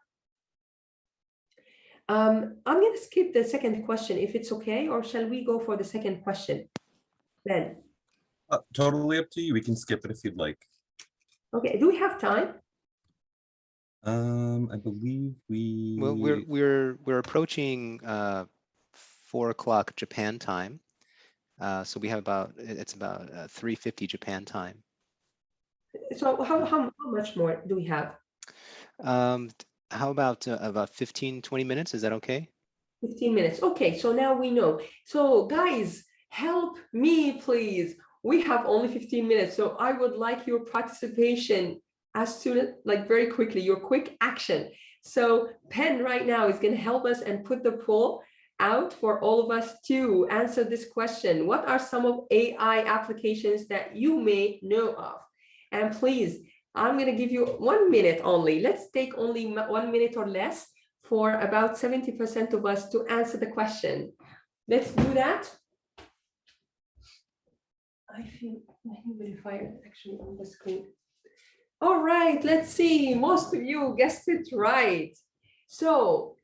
I'm going to skip the second question if it's okay, or shall we go for the second question then? Totally up to you. We can skip it if you'd like. Okay, do we have time? I believe we. Well, we're approaching 4 o'clock Japan time, so we have about 3:50 Japan time. So how much more do we have? How about 15-20 minutes? Is that okay? 15 minutes. Okay, so now we know. So guys, help me, please. We have only 15 minutes, so I would like your participation as soon, like very quickly, your quick action. So Pen right now is going to help us and put the poll out for all of us to answer this question. What are some of AI applications that you may know of? And please, I'm going to give you 1 minute only. Let's take only 1 minute or less for about 70% of us to answer the question. Let's do that. I feel my humidifier is actually on the screen. All right, let's see. Most of you guessed it right. So,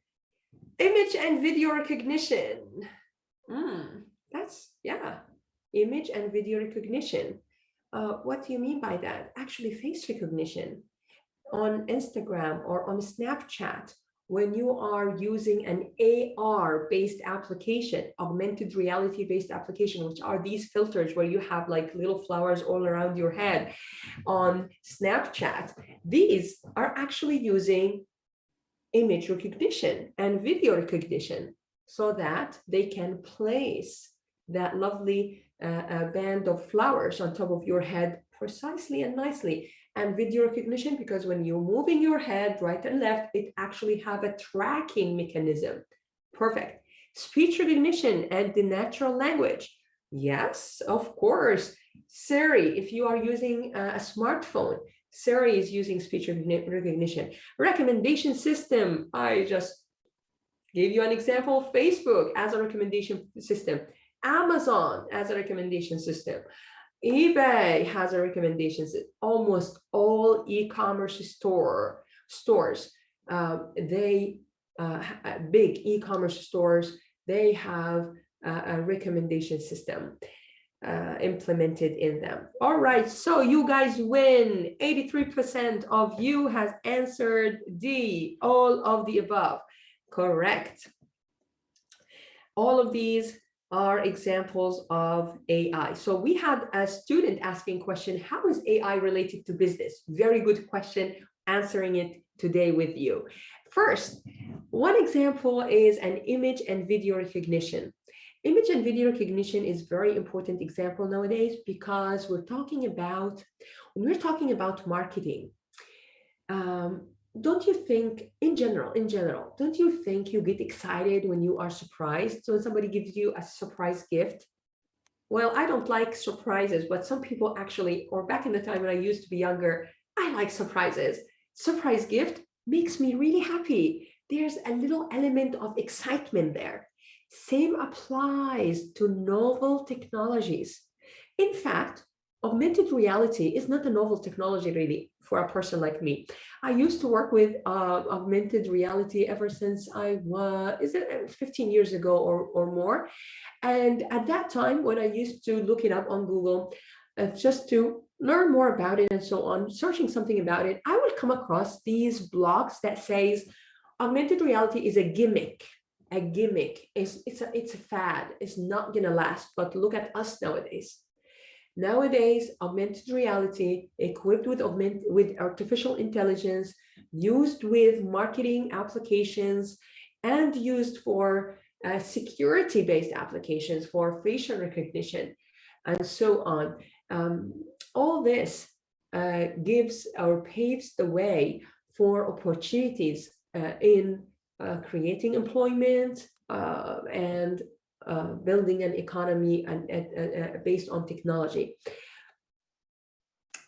image and video recognition. Yeah, image and video recognition. What do you mean by that? Actually, face recognition on Instagram or on Snapchat, when you are using an AR-based application, augmented reality-based application, which are these filters where you have like little flowers all around your head on Snapchat, these are actually using image recognition and video recognition so that they can place that lovely band of flowers on top of your head precisely and nicely. And video recognition, because when you're moving your head right and left, it actually have a tracking mechanism. Perfect. Speech recognition and the natural language. Yes, of course. Siri, if you are using a smartphone, Siri is using speech recognition. Recommendation system. I just gave you an example. Facebook as a recommendation system. Amazon as a recommendation system. eBay has a recommendation system. Almost all e-commerce stores, big e-commerce stores, they have a recommendation system implemented in them. All right, so you guys win. 83% of you has answered D, all of the above. Correct. All of these are examples of AI. So we had a student asking question, how is AI related to business? Very good question, answering it today with you. First, one example is an image and video recognition. Image and video recognition is very important example nowadays because when we're talking about marketing, don't you think in general, don't you think you get excited when you are surprised? So when somebody gives you a surprise gift? Well, I don't like surprises, but some people actually, or back in the time when I used to be younger, I like surprises. Surprise gift makes me really happy. There's a little element of excitement there. Same applies to novel technologies. In fact, augmented reality is not a novel technology really for a person like me. I used to work with augmented reality ever since I was, 15 years ago or more. And at that time, when I used to look it up on Google, just to learn more about it and so on, searching something about it, I would come across these blogs that says augmented reality is a gimmick. A gimmick. It's a fad. It's not gonna last. But look at us nowadays. Nowadays, augmented reality equipped with artificial intelligence, used with marketing applications, and used for security-based applications for facial recognition, and so on. All this gives or paves the way for opportunities in creating employment and building an economy based on technology,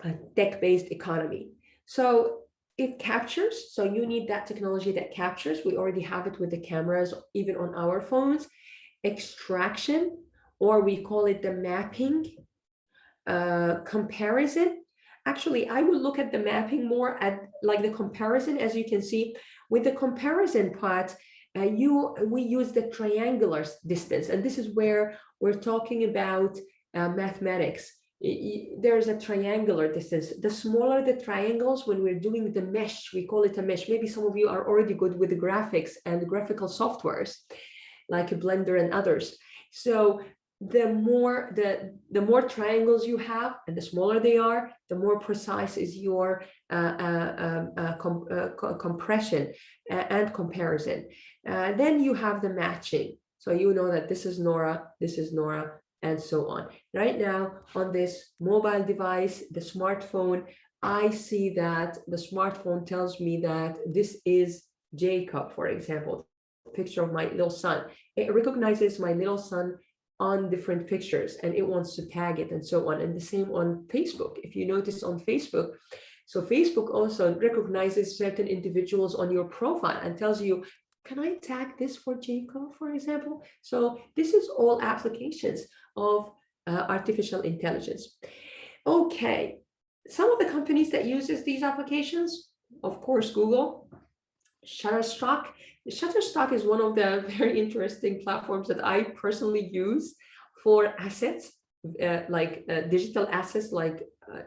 a tech-based economy. So it captures, so you need that technology that captures. We already have it with the cameras, even on our phones. Extraction, or we call it the mapping. Comparison. Actually, I would look at the mapping more at like the comparison. As you can see, with the comparison part, we use the triangular distance, and this is where we're talking about mathematics. There's a triangular distance. The smaller the triangles, when we're doing the mesh, we call it a mesh. Maybe some of you are already good with the graphics and graphical softwares like Blender and others. So the more triangles you have and the smaller they are, the more precise is your compression and comparison. Then you have the matching. So you know that this is Nora, and so on. Right now on this mobile device, the smartphone, I see that the smartphone tells me that this is Jacob, for example, picture of my little son. It recognizes my little son on different pictures and it wants to tag it and so on. And the same on Facebook. If you notice on Facebook, so Facebook also recognizes certain individuals on your profile and tells you, can I tag this for Jacob, for example? So this is all applications of artificial intelligence. Okay, some of the companies that uses these applications, of course, Google, Shutterstock. Shutterstock is one of the very interesting platforms that I personally use for assets, like digital assets, like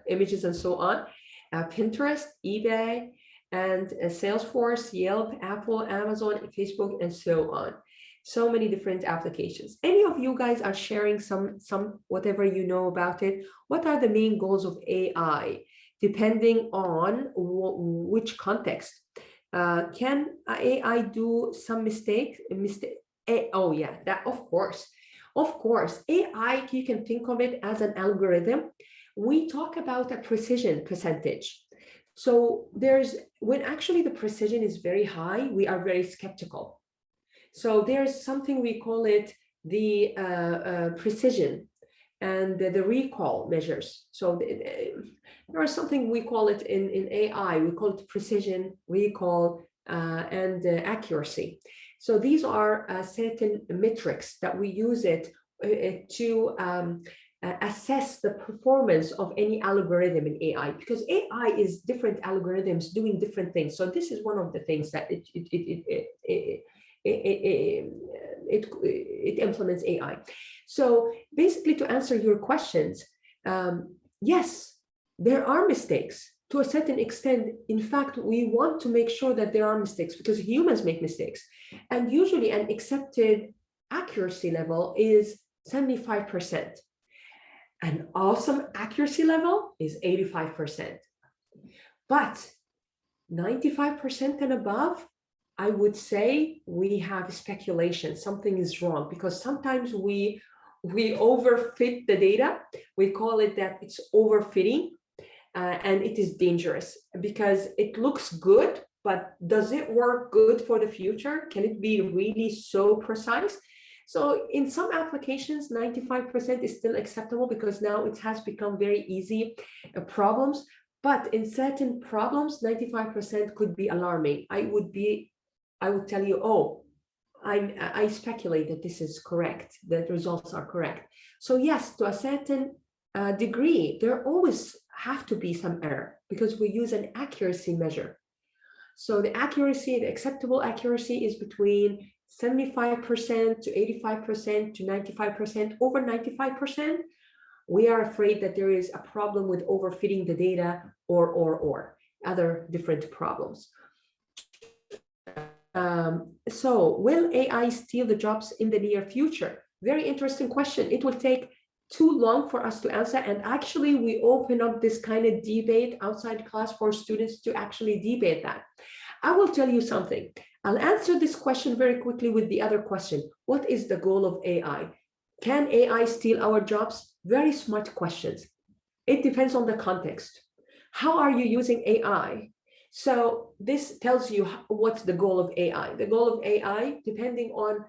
images and so on. Pinterest, eBay, and Salesforce, Yelp, Apple, Amazon, Facebook, and so on. So many different applications. Any of you guys are sharing some whatever you know about it. What are the main goals of AI, depending on which context? Can AI do some mistake? Oh yeah, that of course. AI, you can think of it as an algorithm. We talk about a precision percentage. So when actually the precision is very high, we are very skeptical. So there's something we call it the precision and the recall measures. So there is something we call it in AI, we call it precision, recall, and accuracy. So these are certain metrics that we use it to assess the performance of any algorithm in AI, because AI is different algorithms doing different things. So this is one of the things that it implements AI. So basically, to answer your questions, yes, there are mistakes to a certain extent. In fact, we want to make sure that there are mistakes because humans make mistakes. And usually an accepted accuracy level is 75%. An awesome accuracy level is 85%. But 95% and above, I would say we have speculation. Something is wrong because sometimes we overfit the data. We call it that it's overfitting, and it is dangerous because it looks good, but does it work good for the future? Can it be really so precise? So in some applications, 95% is still acceptable because now it has become very easy problems. But in certain problems, 95% could be alarming. I would tell you, oh, I speculate that this is correct, that results are correct. So yes, to a certain degree, there always have to be some error because we use an accuracy measure. So the accuracy, the acceptable accuracy is between 75% to 85% to 95%. Over 95%, we are afraid that there is a problem with overfitting the data or other different problems. So will AI steal the jobs in the near future? Very interesting question. It will take too long for us to answer. And actually, we open up this kind of debate outside class for students to actually debate that. I will tell you something. I'll answer this question very quickly with the other question. What is the goal of AI? Can AI steal our jobs? Very smart questions. It depends on the context. How are you using AI? So this tells you what's the goal of AI. The goal of AI, depending on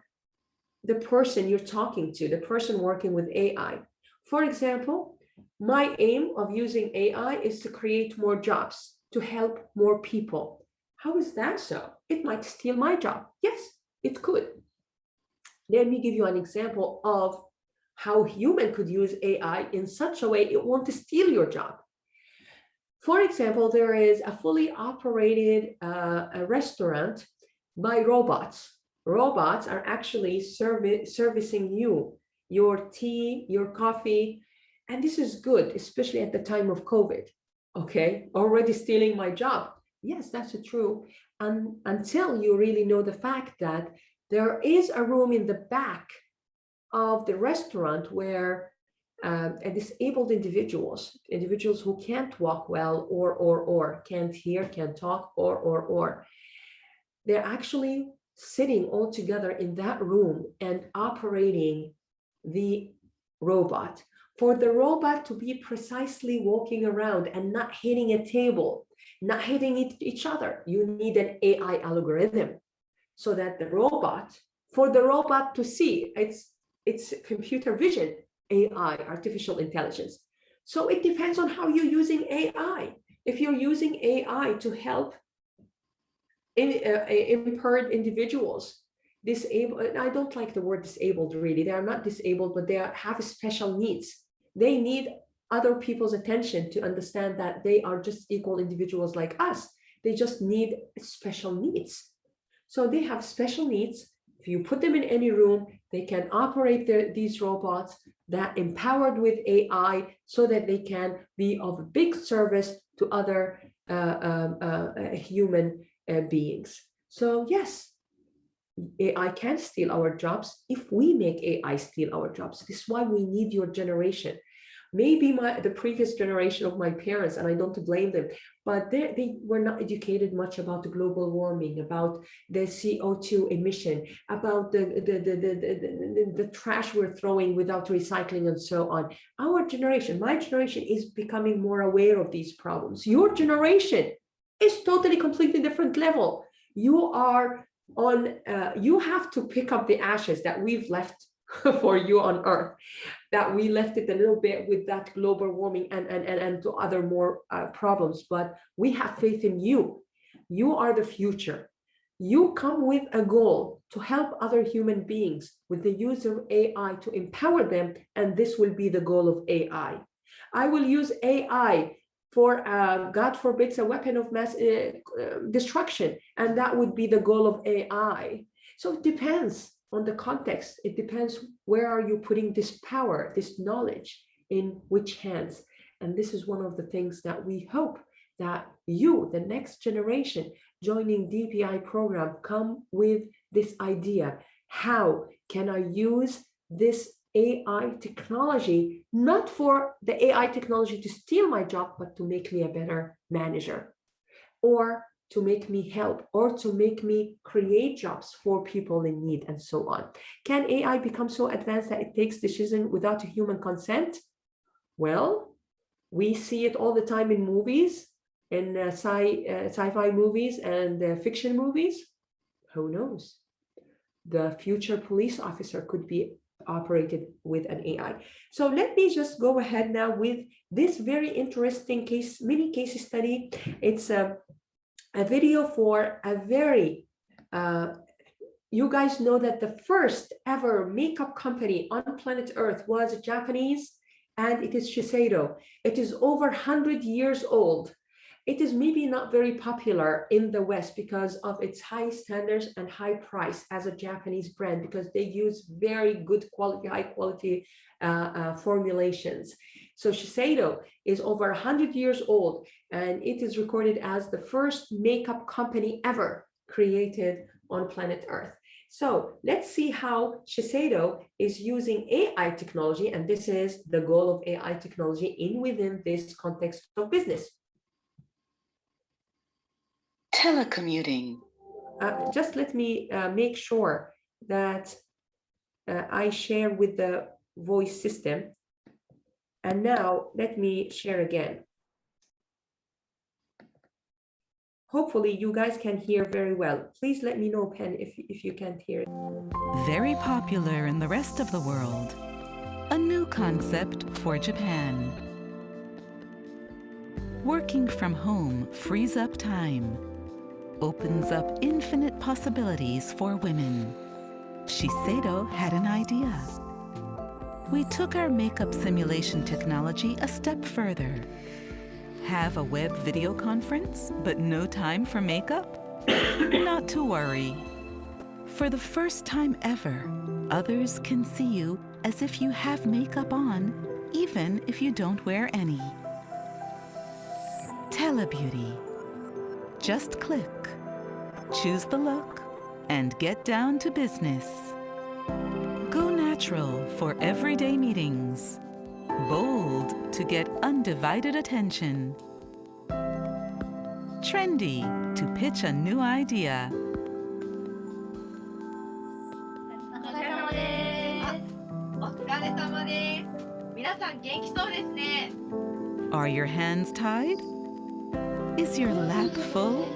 the person you're talking to, the person working with AI. For example, my aim of using AI is to create more jobs, to help more people. How is that so? It might steal my job. Yes, it could. Let me give you an example of how human could use AI in such a way it won't steal your job. For example, there is a fully operated a restaurant by robots. Robots are actually servicing you, your tea, your coffee, and this is good, especially at the time of COVID. Okay, already stealing my job. Yes, that's true. Until you really know the fact that there is a room in the back of the restaurant where disabled individuals who can't walk well or can't hear, can't talk or, they're actually sitting all together in that room and operating the robot. For the robot to be precisely walking around and not hitting a table, not hitting each other, you need an AI algorithm so that for the robot to see, it's computer vision, AI, artificial intelligence. So it depends on how you're using AI. If you're using AI to help impaired individuals, disabled, I don't like the word disabled really, they are not disabled, but they have special needs. They need other people's attention to understand that they are just equal individuals like us. They just need special needs. So they have special needs. If you put them in any room, they can operate these robots that empowered with AI so that they can be of big service to other human beings. So yes, AI can steal our jobs if we make AI steal our jobs. This is why we need your generation. Maybe the previous generation of my parents, and I don't blame them, but they were not educated much about the global warming, about the CO2 emission, about the trash we're throwing without recycling and so on. Our generation, my generation, is becoming more aware of these problems. Your generation is totally completely different level. You are on, you have to pick up the ashes that we've left for you on Earth, that we left it a little bit with that global warming and to other more problems, but we have faith in you. You are the future. You come with a goal to help other human beings with the use of AI to empower them, and this will be the goal of AI. I will use AI for, God forbids, a weapon of mass destruction, and that would be the goal of AI. So it depends on the context. It depends where are you putting this power, this knowledge, in which hands. And this is one of the things that we hope that you, the next generation joining DPI program, come with this idea. How can I use this AI technology, not for the AI technology to steal my job, but to make me a better manager, or to make me help, or to make me create jobs for people in need, and so on. Can AI become so advanced that it takes decisions without human consent? Well, we see it all the time in movies, in sci-fi movies and fiction movies. Who knows? The future police officer could be operated with an AI. So let me just go ahead now with this very interesting mini case study. It's a video for a very you guys know that the first ever makeup company on planet Earth was Japanese, and it is Shiseido. It is over 100 years old. It is maybe not very popular in the West because of its high standards and high price as a Japanese brand, because they use very good quality, high quality formulations. So Shiseido is over 100 years old, and it is recorded as the first makeup company ever created on planet Earth. So let's see how Shiseido is using AI technology, and this is the goal of AI technology within this context of business. Telecommuting. Just let me make sure that I share with the voice system. And now let me share again. Hopefully you guys can hear very well. Please let me know, Pen, if you can't hear it. Very popular in the rest of the world. A new concept for Japan. Working from home frees up time, opens up infinite possibilities for women. Shiseido had an idea. We took our makeup simulation technology a step further. Have a web video conference, but no time for makeup? Not to worry. For the first time ever, others can see you as if you have makeup on, even if you don't wear any. Telebeauty. Just click, choose the look, and get down to business. Go natural for everyday meetings. Bold to get undivided attention. Trendy to pitch a new idea. Are your hands tied? Is your lap full?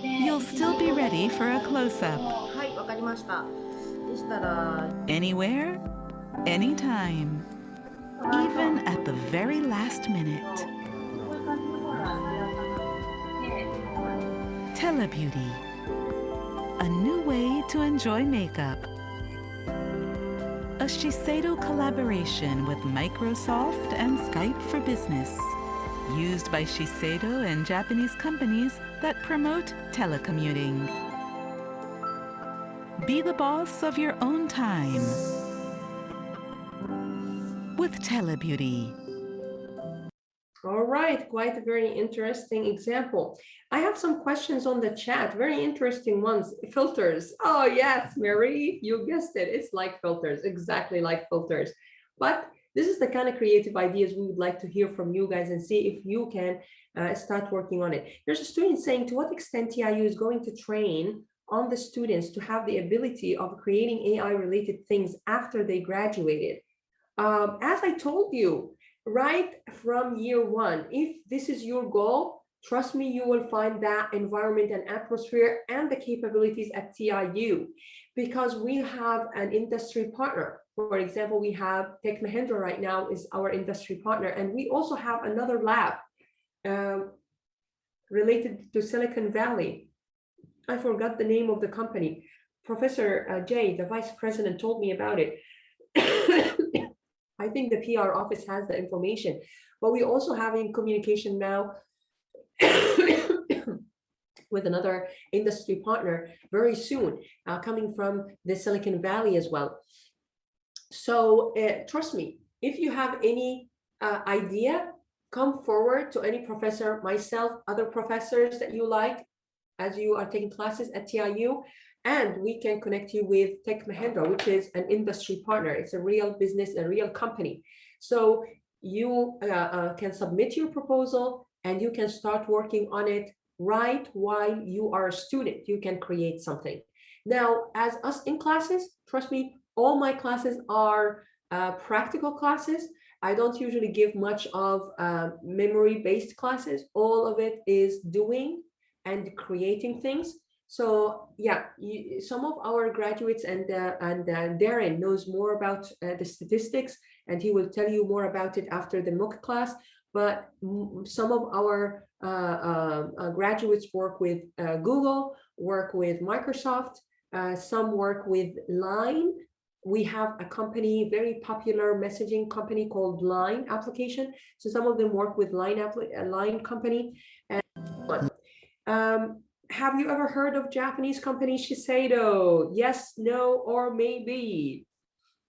You'll still be ready for a close-up. Anywhere, anytime, even at the very last minute. Telebeauty, a new way to enjoy makeup. A Shiseido collaboration with Microsoft and Skype for Business, used by Shiseido and Japanese companies that promote telecommuting. Be the boss of your own time with Telebeauty. All right, quite a very interesting example. I have some questions on the chat, very interesting ones. Filters. Oh yes, Marie, you guessed it. It's like filters, exactly like filters. But this is the kind of creative ideas we would like to hear from you guys and see if you can start working on it. There's a student saying, to what extent TIU is going to train on the students to have the ability of creating AI-related things after they graduated? As I told you, right from year one, if this is your goal, trust me, you will find that environment and atmosphere and the capabilities at TIU, because we have an industry partner. For example, we have Tech Mahindra right now is our industry partner, and we also have another lab related to Silicon Valley. I forgot the name of the company. Professor Jay, the vice president, told me about it. I think the PR office has the information, but we also have in communication now with another industry partner very soon, coming from the Silicon Valley as well. So trust me, if you have any idea, come forward to any professor, myself, other professors that you like, as you are taking classes at TIU, and we can connect you with Tech Mahindra, which is an industry partner. It's a real business, a real company. So you can submit your proposal and you can start working on it right while you are a student. You can create something. Now, as us in classes, trust me, all my classes are practical classes. I don't usually give much of memory-based classes. All of it is doing and creating things. So yeah, some of our graduates and Darren knows more about the statistics, and he will tell you more about it after the MOOC class. But some of our graduates work with Google, work with Microsoft, some work with Line. We have a company, very popular messaging company called Line application. So some of them work with Line company. And have you ever heard of Japanese company Shiseido? Yes, no, or maybe?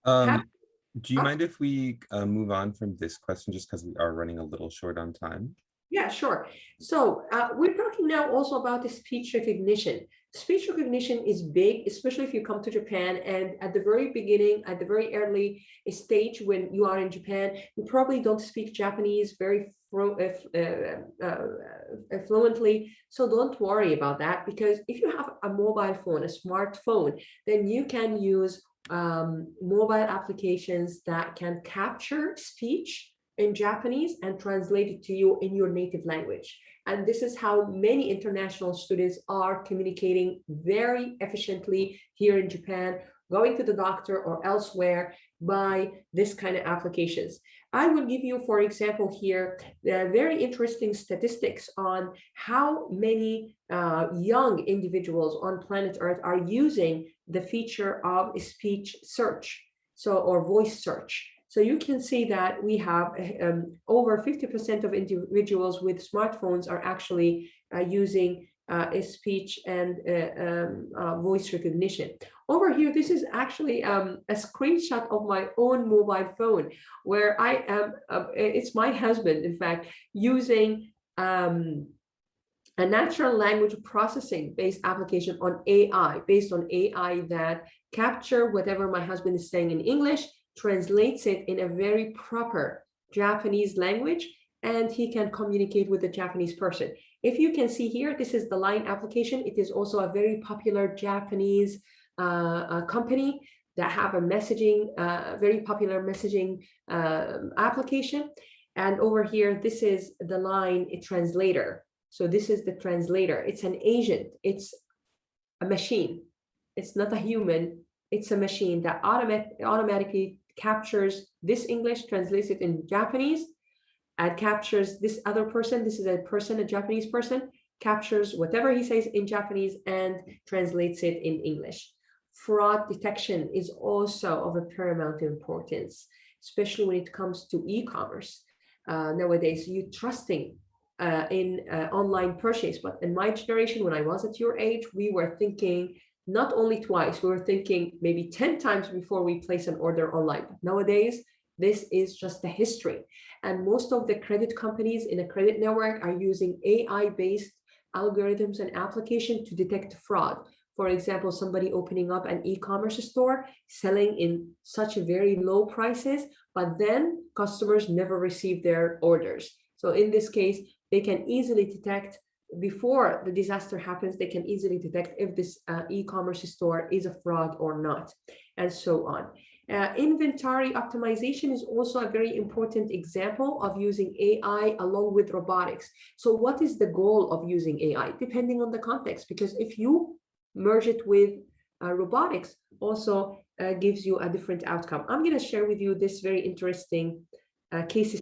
Do you mind if we move on from this question just because we are running a little short on time? Yeah, sure. So we're talking now also about the speech recognition. Speech recognition is big, especially if you come to Japan. And at the very beginning, at the very early stage when you are in Japan, you probably don't speak Japanese very fluently. So don't worry about that, because if you have a mobile phone, a smartphone, then you can use mobile applications that can capture speech in Japanese and translate it to you in your native language. And this is how many international students are communicating very efficiently here in Japan, going to the doctor or elsewhere by this kind of applications. I will give you, for example, here, very interesting statistics on how many young individuals on planet Earth are using the feature of speech search, or voice search. So you can see that we have over 50% of individuals with smartphones are actually using speech and voice recognition. Over here, this is actually a screenshot of my own mobile phone, where I am, it's my husband, in fact, using a natural language processing based application on AI, based on AI that capture whatever my husband is saying in English, translates it in a very proper Japanese language, and he can communicate with the Japanese person. If you can see here, this is the Line application. It is also a very popular Japanese company that have a messaging, very popular messaging application. And over here, this is the Line translator. So this is the translator. It's an agent. It's a machine. It's not a human. It's a machine that automatically captures this English, translates it in Japanese, and captures this other person. This is a person, a Japanese person, captures whatever he says in Japanese and translates it in English. Fraud detection is also of a paramount importance, especially when it comes to e-commerce. Nowadays, you trusting in online purchase, but in my generation, when I was at your age, we were thinking not only twice, we were thinking maybe 10 times before we place an order online. But nowadays, this is just the history. And most of the credit companies in a credit network are using AI-based algorithms and application to detect fraud. For example, somebody opening up an e-commerce store, selling in such very low prices, but then customers never receive their orders. So in this case, they can easily detect, before the disaster happens, they can easily detect if this e-commerce store is a fraud or not, and so on. Inventory optimization is also a very important example of using AI along with robotics. So what is the goal of using AI? Depending on the context, because if you merge it with robotics, also gives you a different outcome. I'm going to share with you this very interesting case.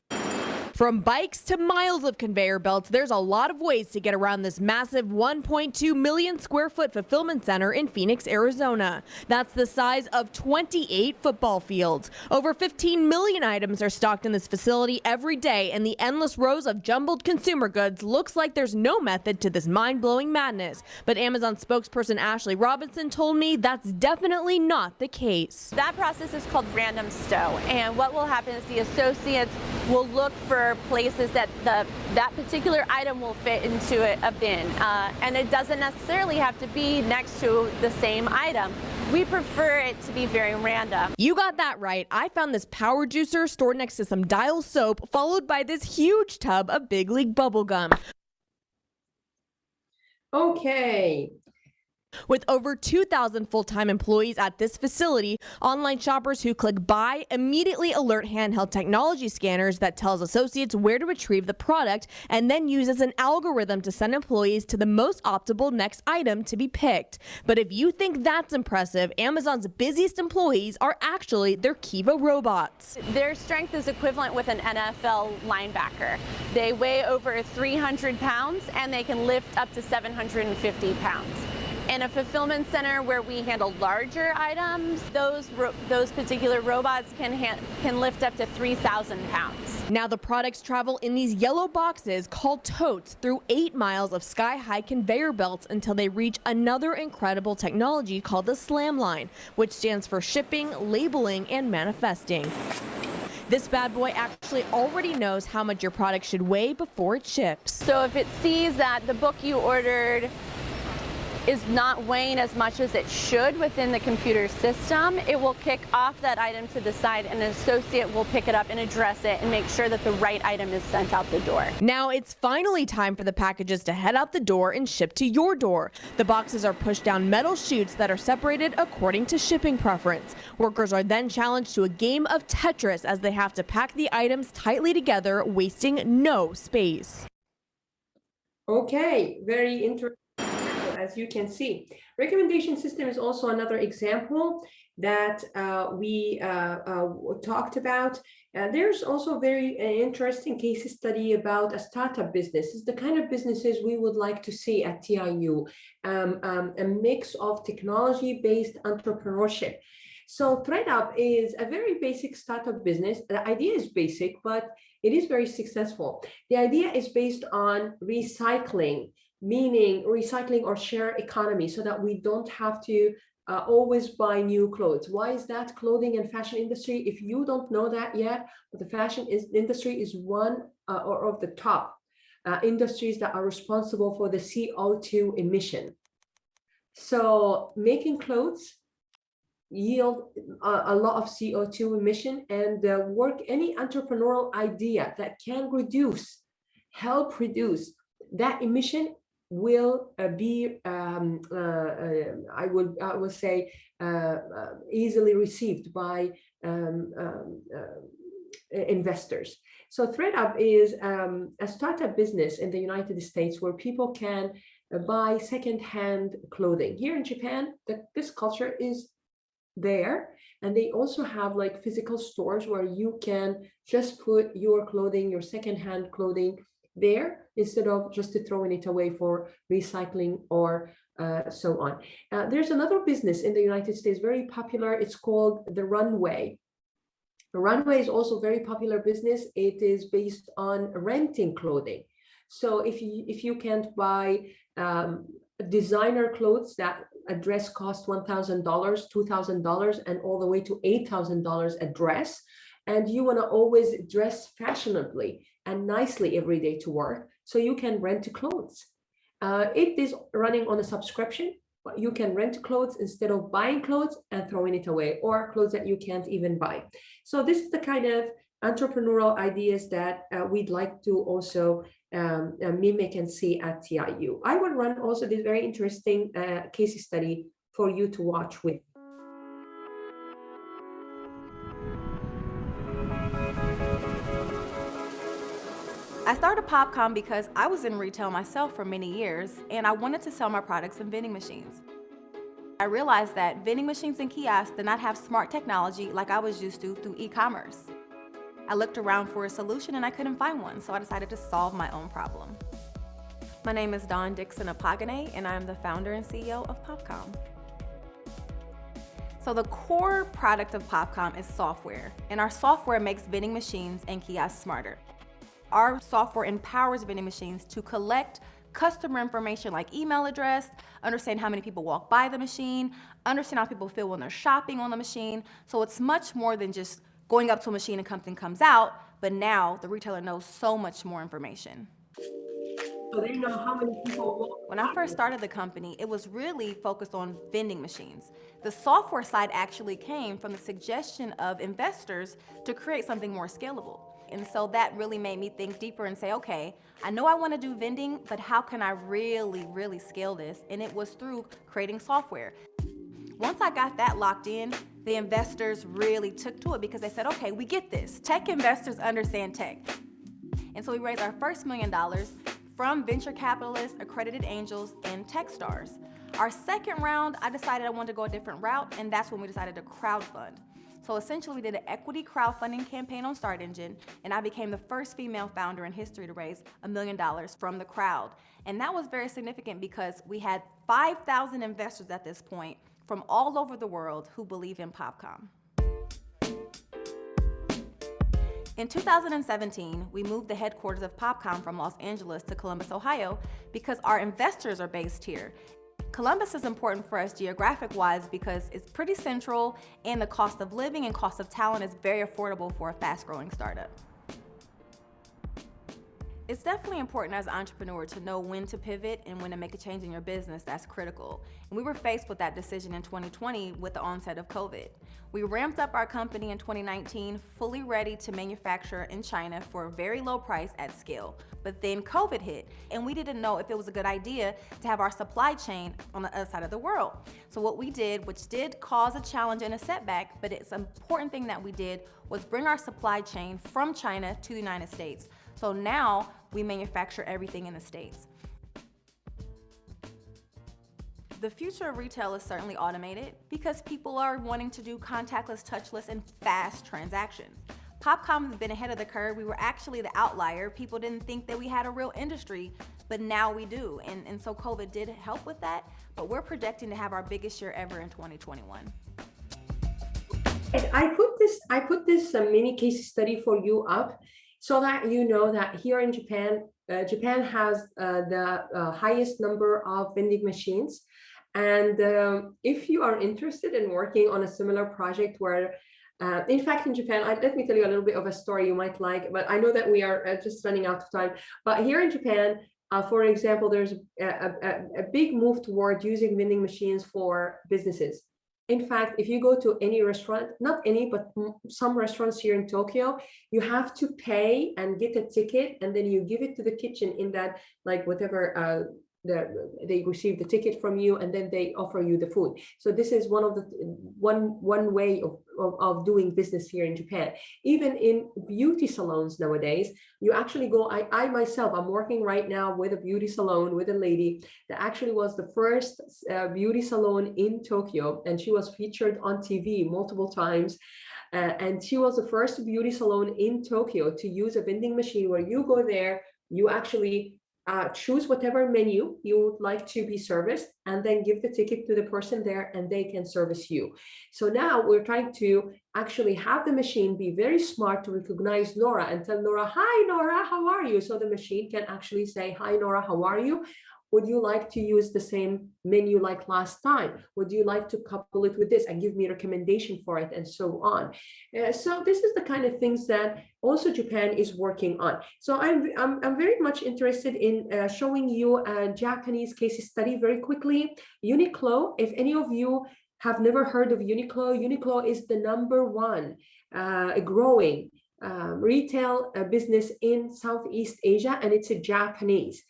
From bikes to miles of conveyor belts, there's a lot of ways to get around this massive 1.2 million square foot fulfillment center in Phoenix, Arizona. That's the size of 28 football fields. Over 15 million items are stocked in this facility every day, and the endless rows of jumbled consumer goods looks like there's no method to this mind-blowing madness. But Amazon spokesperson Ashley Robinson told me that's definitely not the case. That process is called random stow, and what will happen is the associates will look for places that that particular item will fit into a bin, and it doesn't necessarily have to be next to the same item. We prefer it to be very random. You got that right. I found this power juicer stored next to some Dial soap, followed by this huge tub of Big League bubblegum. Okay. With over 2,000 full-time employees at this facility, online shoppers who click buy immediately alert handheld technology scanners that tells associates where to retrieve the product and then uses an algorithm to send employees to the most optimal next item to be picked. But if you think that's impressive, Amazon's busiest employees are actually their Kiva robots. Their strength is equivalent with an NFL linebacker. They weigh over 300 pounds and they can lift up to 750 pounds. In a fulfillment center where we handle larger items, those particular robots can lift up to 3,000 pounds. Now the products travel in these yellow boxes called totes through 8 miles of sky-high conveyor belts until they reach another incredible technology called the SLAM line, which stands for shipping, labeling, and manifesting. This bad boy actually already knows how much your product should weigh before it ships. So if it sees that the book you ordered is not weighing as much as it should within the computer system, it will kick off that item to the side, and an associate will pick it up and address it and make sure that the right item is sent out the door. Now it's finally time for the packages to head out the door and ship to your door. The boxes are pushed down metal chutes that are separated according to shipping preference. Workers are then challenged to a game of Tetris as they have to pack the items tightly together, wasting no space. Okay, very interesting. As you can see, recommendation system is also another example that we talked about. There's also a very interesting case study about a startup business. It's the kind of businesses we would like to see at TIU, a mix of technology-based entrepreneurship. So ThreadUp is a very basic startup business. The idea is basic, but it is very successful. The idea is based on recycling, meaning recycling or share economy, so that we don't have to always buy new clothes. Why is that? Clothing and fashion industry, if you don't know that yet, but the fashion industry is one of the top industries that are responsible for the CO2 emission. So making clothes yield a lot of CO2 emission, and any entrepreneurial idea that can help reduce that emission will be, I will say, easily received by investors. So ThreadUp is a startup business in the United States where people can buy secondhand clothing. Here in Japan, this culture is there, and they also have like physical stores where you can just put your clothing, your secondhand clothing there, instead of just throwing it away for recycling or so on. There's another business in the United States, very popular. It's called the Runway. The Runway is also a very popular business. It is based on renting clothing. So if you can't buy designer clothes that a dress costs $1,000, $2,000, and all the way to $8,000 a dress, and you want to always dress fashionably and nicely every day to work, so you can rent clothes. It is running on a subscription, but you can rent clothes instead of buying clothes and throwing it away, or clothes that you can't even buy. So this is the kind of entrepreneurial ideas that we'd like to also mimic and see at TIU. I will run also this very interesting case study for you to watch with. I started Popcom because I was in retail myself for many years, and I wanted to sell my products in vending machines. I realized that vending machines and kiosks did not have smart technology like I was used to through e-commerce. I looked around for a solution and I couldn't find one, so I decided to solve my own problem. My name is Dawn Dixon Apagane, and I am the founder and CEO of Popcom. So the core product of Popcom is software, and our software makes vending machines and kiosks smarter. Our software empowers vending machines to collect customer information like email address, understand how many people walk by the machine, understand how people feel when they're shopping on the machine. So it's much more than just going up to a machine and something comes out, but now the retailer knows so much more information. So they know how many people walk. When I first started the company, it was really focused on vending machines. The software side actually came from the suggestion of investors to create something more scalable. And so that really made me think deeper and say, okay, I know I want to do vending, but how can I really scale this? And it was through creating software. Once I got that locked in, the investors really took to it because they said, okay, we get this. Tech investors understand tech. And so we raised our first $1 million from venture capitalists, accredited angels, and tech stars. Our second round, I decided I wanted to go a different route, and that's when we decided to crowdfund. So essentially we did an equity crowdfunding campaign on Start Engine, and I became the first female founder in history to raise $1 million from the crowd. And that was very significant because we had 5,000 investors at this point from all over the world who believe in Popcom. In 2017, we moved the headquarters of Popcom from Los Angeles to Columbus, Ohio, because our investors are based here. Columbus is important for us geographic-wise because it's pretty central, and the cost of living and cost of talent is very affordable for a fast-growing startup. It's definitely important as an entrepreneur to know when to pivot and when to make a change in your business. That's critical. And we were faced with that decision in 2020 with the onset of COVID. We ramped up our company in 2019, fully ready to manufacture in China for a very low price at scale. But then COVID hit, and we didn't know if it was a good idea to have our supply chain on the other side of the world. So what we did, which did cause a challenge and a setback, but it's an important thing that we did, was bring our supply chain from China to the United States. So now we manufacture everything in the States. The future of retail is certainly automated because people are wanting to do contactless, touchless, and fast transactions. Popcom has been ahead of the curve. We were actually the outlier. People didn't think that we had a real industry, but now we do. And so COVID did help with that, but we're projecting to have our biggest year ever in 2021. I put this mini case study for you up so that you know that here in Japan, Japan has the highest number of vending machines. And if you are interested in working on a similar project where, in fact, in Japan, let me tell you a little bit of a story you might like, but I know that we are just running out of time. But here in Japan, for example, there's a big move toward using vending machines for businesses. In fact, if you go to any restaurant, not any, but some restaurants here in Tokyo, you have to pay and get a ticket, and then you give it to the kitchen in that, like whatever, they receive the ticket from you, and then they offer you the food. So this is one of the one way of doing business here in Japan. Even in beauty salons nowadays, you actually go, I myself, I'm working right now with a beauty salon with a lady that actually was the first beauty salon in Tokyo, and she was featured on TV multiple times. And she was the first beauty salon in Tokyo to use a vending machine where you go there, you actually choose whatever menu you would like to be serviced, and then give the ticket to the person there, and they can service you. So now we're trying to actually have the machine be very smart to recognize Nora and tell Nora, "Hi, Nora, how are you?" So the machine can actually say, "Hi, Nora, how are you? Would you like to use the same menu like last time? Would you like to couple it with this and give me a recommendation for it?" and so on. So this is the kind of things that also Japan is working on. So I'm very much interested in showing you a Japanese case study very quickly. Uniqlo, if any of you have never heard of Uniqlo, Uniqlo is the #1 growing retail business in Southeast Asia, and it's a Japanese.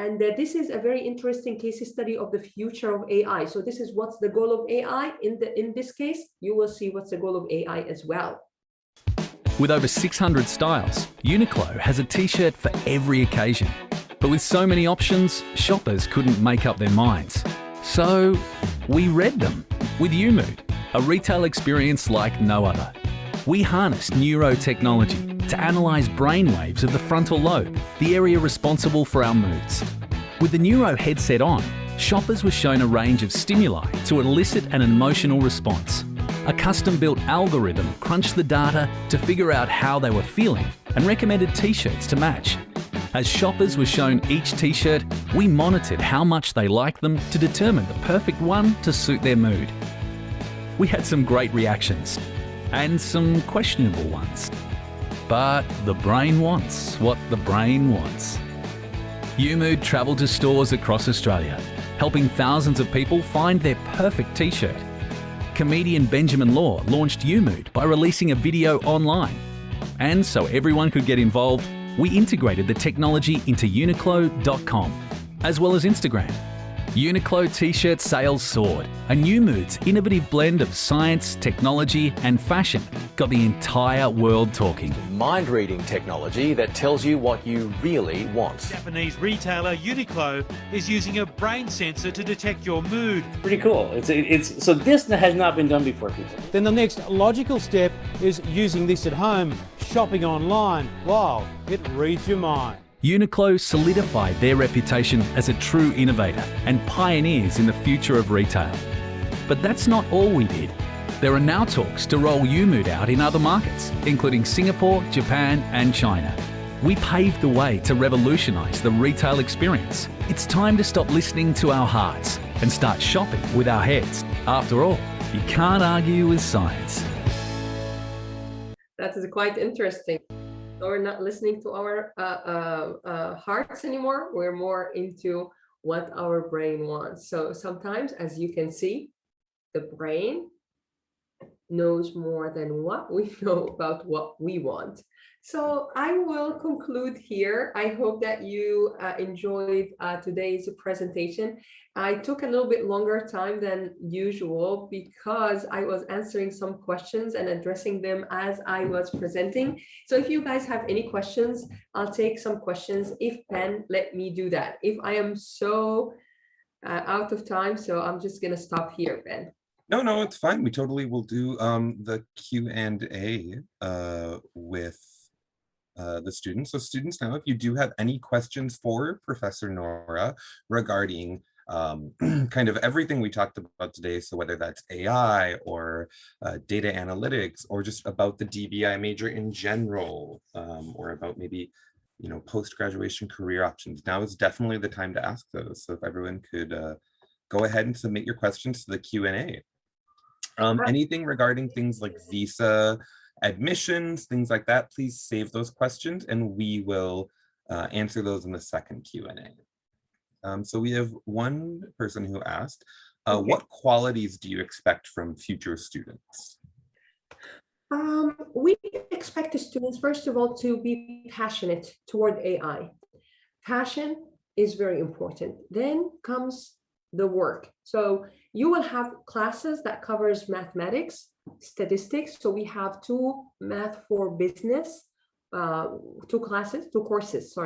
And this is a very interesting case study of the future of AI. So this is what's the goal of AI. In this case, you will see what's the goal of AI as well. With over 600 styles, Uniqlo has a t-shirt for every occasion. But with so many options, shoppers couldn't make up their minds. So we read them with UMood, a retail experience like no other. We harnessed neurotechnology to analyse brainwaves of the frontal lobe, the area responsible for our moods. With the Neuro headset on, shoppers were shown a range of stimuli to elicit an emotional response. A custom-built algorithm crunched the data to figure out how they were feeling and recommended t-shirts to match. As shoppers were shown each t-shirt, we monitored how much they liked them to determine the perfect one to suit their mood. We had some great reactions and some questionable ones. But the brain wants what the brain wants. UMood travelled to stores across Australia, helping thousands of people find their perfect t-shirt. Comedian Benjamin Law launched UMood by releasing a video online. And so everyone could get involved, we integrated the technology into Uniqlo.com, as well as Instagram. Uniqlo t-shirt sales soared. A new mood's innovative blend of science, technology and fashion got the entire world talking. Mind-reading technology that tells you what you really want. Japanese retailer Uniqlo is using a brain sensor to detect your mood. Pretty cool. So this has not been done before, people. Then the next logical step is using this at home, shopping online. Wow, it reads your mind. Uniqlo solidified their reputation as a true innovator and pioneers in the future of retail. But that's not all we did. There are now talks to roll UMood out in other markets, including Singapore, Japan and China. We paved the way to revolutionise the retail experience. It's time to stop listening to our hearts and start shopping with our heads. After all, you can't argue with science. That is quite interesting. So we're not listening to our hearts anymore. We're more into what our brain wants. So sometimes, as you can see, the brain knows more than what we know about what we want. So I will conclude here. I hope that you enjoyed today's presentation. I took a little bit longer time than usual because I was answering some questions and addressing them as I was presenting. So if you guys have any questions, I'll take some questions. If Pen, let me do that. If I am so out of time, so I'm just gonna stop here, Ben. No, it's fine. We totally will do the Q&A with the students. So students, now if you do have any questions for Professor Nora regarding kind of everything we talked about today, so whether that's AI or data analytics or just about the DBI major in general, or about maybe, you know, post-graduation career options, now is definitely the time to ask those. So if everyone could go ahead and submit your questions to the Q&A. Anything regarding things like visa, admissions, things like that, please save those questions and we will answer those in the second Q&A. So we have one person who asked, what qualities do you expect from future students? We expect the students, first of all, to be passionate toward AI. Passion is very important. Then comes the work. So you will have classes that covers mathematics, statistics. So we have two math for business, two courses,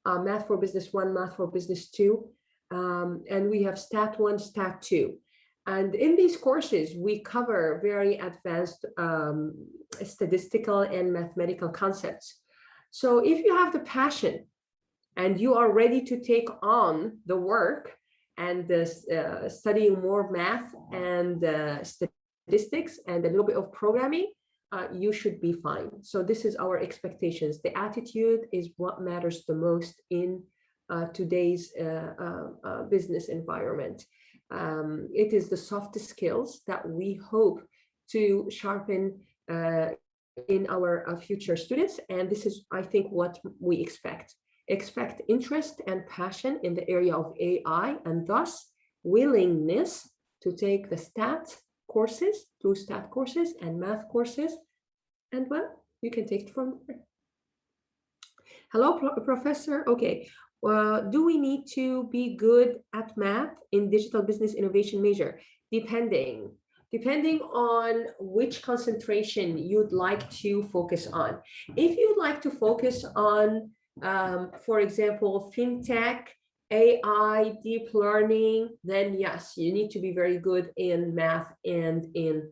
math for business 1, math for business 2. And we have stat 1, stat 2. And in these courses, we cover very advanced statistical and mathematical concepts. So if you have the passion and you are ready to take on the work and studying more math and statistics and a little bit of programming, you should be fine. So this is our expectations. The attitude is what matters the most in today's business environment. It is the soft skills that we hope to sharpen in our future students. And this is, I think, what we expect. Expect interest and passion in the area of AI, and thus willingness to take the stat courses, 2 stat courses and math courses. And well, you can take it from there. Hello, Professor. Okay. Do we need to be good at math in digital business innovation major? Depending on which concentration you'd like to focus on. If you'd like to focus on, for example, fintech, AI, deep learning, then yes, you need to be very good in math and in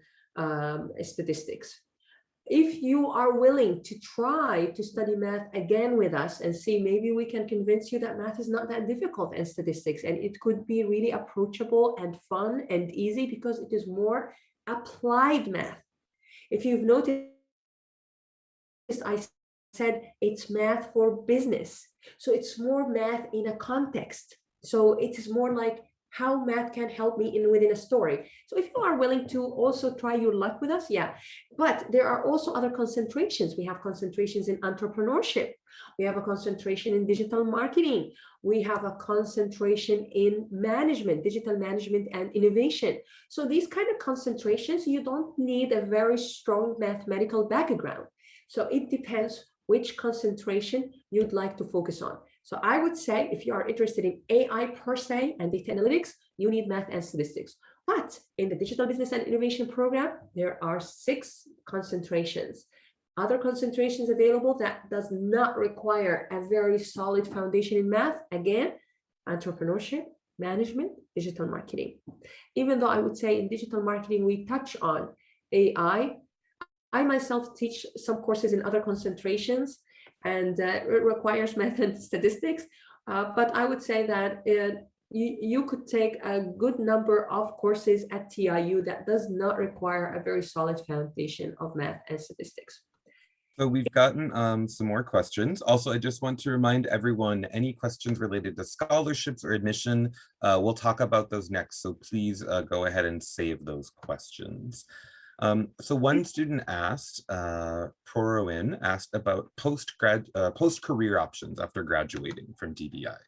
statistics. If you are willing to try to study math again with us and see, maybe we can convince you that math is not that difficult and statistics, and it could be really approachable and fun and easy because it is more applied math. If you've noticed, I said it's math for business. So it's more math in a context. So it is more like how math can help me within a story. So if you are willing to also try your luck with us, yeah. But there are also other concentrations. We have concentrations in entrepreneurship. We have a concentration in digital marketing. We have a concentration in management, digital management and innovation. So these kind of concentrations, you don't need a very strong mathematical background. So it depends which concentration you'd like to focus on. So I would say if you are interested in AI per se and data analytics, you need math and statistics. But in the Digital Business and Innovation program, there are 6 concentrations. Other concentrations available that does not require a very solid foundation in math. Again, entrepreneurship, management, digital marketing. Even though I would say in digital marketing, we touch on AI, I myself teach some courses in other concentrations, and it requires math and statistics. But I would say that you could take a good number of courses at TIU that does not require a very solid foundation of math and statistics. So we've gotten some more questions. Also, I just want to remind everyone, any questions related to scholarships or admission, we'll talk about those next. So please go ahead and save those questions. So one student asked, Porowin asked about post-career options after graduating from DBI.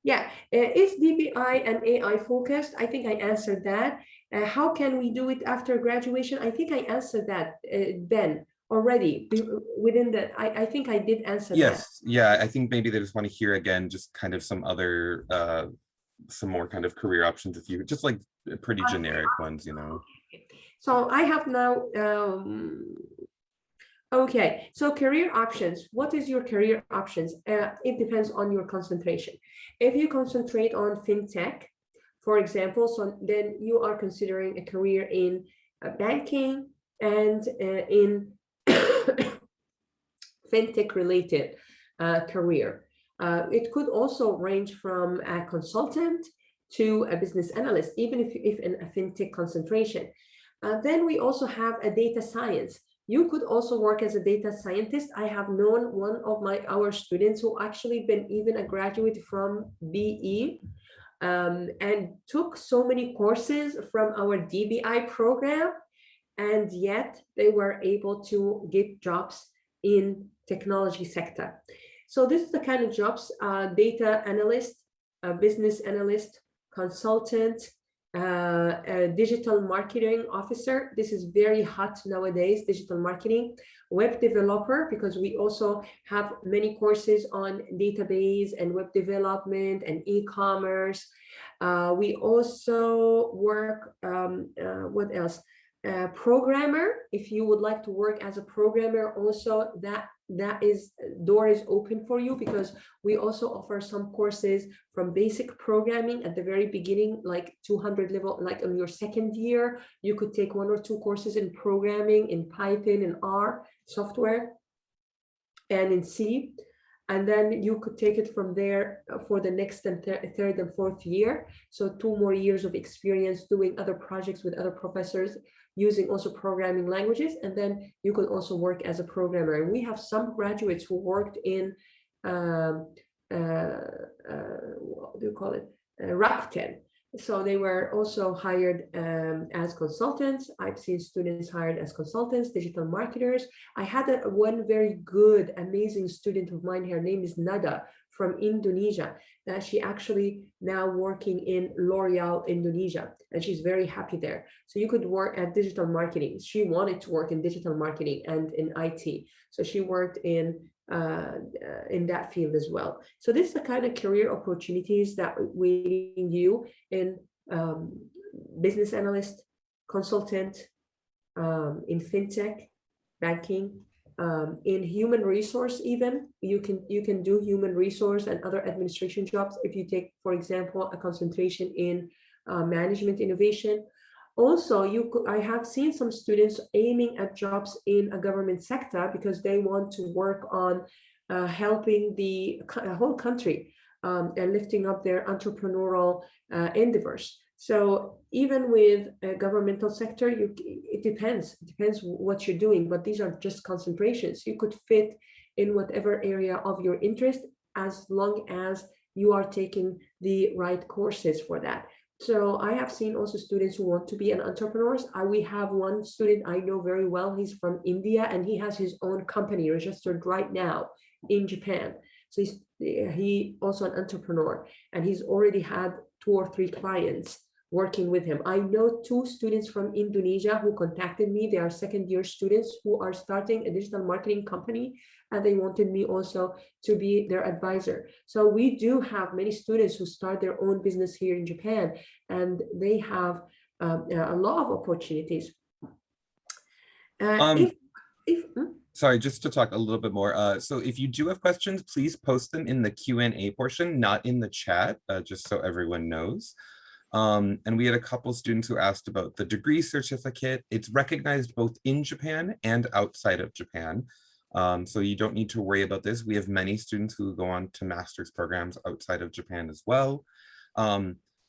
Yeah, is DBI and AI focused? I think I answered that. How can we do it after graduation? I think I answered that, Ben, already within the, I think I did answer that. Yes, yeah, I think maybe they just want to hear again, just kind of some other, some more kind of career options, if you just like pretty generic ones, you know. So I have now, okay, so career options. What is your career options? It depends on your concentration. If you concentrate on fintech, for example, so then you are considering a career in banking and in fintech related career. It could also range from a consultant to a business analyst, even if in a fintech concentration. Then we also have a data science. You could also work as a data scientist. I have known one of our students who actually been even a graduate from BE and took so many courses from our DBI program, and yet they were able to get jobs in technology sector. So this is the kind of jobs, data analyst, business analyst, consultant, digital marketing officer. This is very hot nowadays, digital marketing, web developer, because we also have many courses on database and web development and e-commerce. We also work, what else? Programmer. If you would like to work as a programmer, also that door is open for you, because we also offer some courses from basic programming at the very beginning, like 200 level, like on your second year, you could take 1 or 2 courses in programming, in Python and R software, and in C. And then you could take it from there for the next and third and fourth year. So 2 more years of experience doing other projects with other professors, using also programming languages, and then you could also work as a programmer. And we have some graduates who worked in, what do you call it, Rakuten. So they were also hired as consultants. I've seen students hired as consultants, digital marketers. I had one very good, amazing student of mine. Her name is Nada from Indonesia. She actually now working in L'Oreal Indonesia, and she's very happy there. So you could work at digital marketing. She wanted to work in digital marketing and in IT. So she worked in that field as well. So this is the kind of career opportunities that waiting you in business analyst, consultant, in fintech, banking, in human resource. Even you can do human resource and other administration jobs if you take, for example, a concentration in management innovation. Also, I have seen some students aiming at jobs in a government sector because they want to work on helping the whole country and lifting up their entrepreneurial endeavors. So even with a governmental sector, it depends what you're doing, but these are just concentrations. You could fit in whatever area of your interest, as long as you are taking the right courses for that. So I have seen also students who want to be an entrepreneur. We have one student I know very well. He's from India, and he has his own company registered right now in Japan. So he also an entrepreneur, and he's already had 2 or 3 clients working with him. I know 2 students from Indonesia who contacted me. They are second-year students who are starting a digital marketing company, and they wanted me also to be their advisor. So we do have many students who start their own business here in Japan, and they have a lot of opportunities. Sorry, just to talk a little bit more. So if you do have questions, please post them in the Q&A portion, not in the chat, just so everyone knows. And we had a couple students who asked about the degree certificate. It's recognized both in Japan and outside of Japan. So you don't need to worry about this. We have many students who go on to master's programs outside of Japan as well.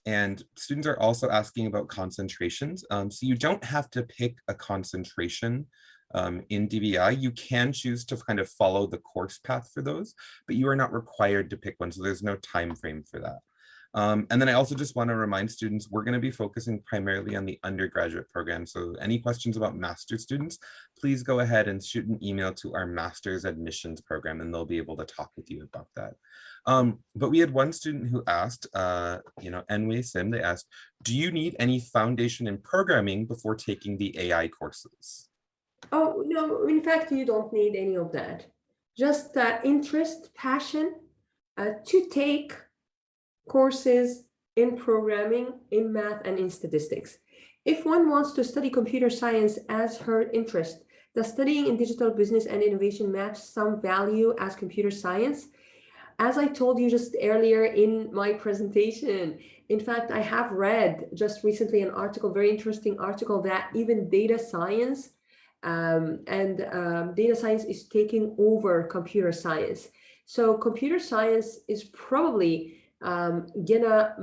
And students are also asking about concentrations. So you don't have to pick a concentration in DBI. You can choose to kind of follow the course path for those, but you are not required to pick one. So there's no time frame for that. And then I also just want to remind students, we're going to be focusing primarily on the undergraduate program. So any questions about master's students, please go ahead and shoot an email to our master's admissions program, and they'll be able to talk with you about that. But we had one student who asked, Enwei Sim, they asked, do you need any foundation in programming before taking the AI courses? Oh, no, in fact, you don't need any of that. Just interest, passion to take courses in programming, in math, and in statistics. If one wants to study computer science as her interest, does studying in digital business and innovation match some value as computer science? As I told you just earlier in my presentation, in fact, I have read just recently an article, very interesting article, that even data science data science is taking over computer science. So computer science is probably gonna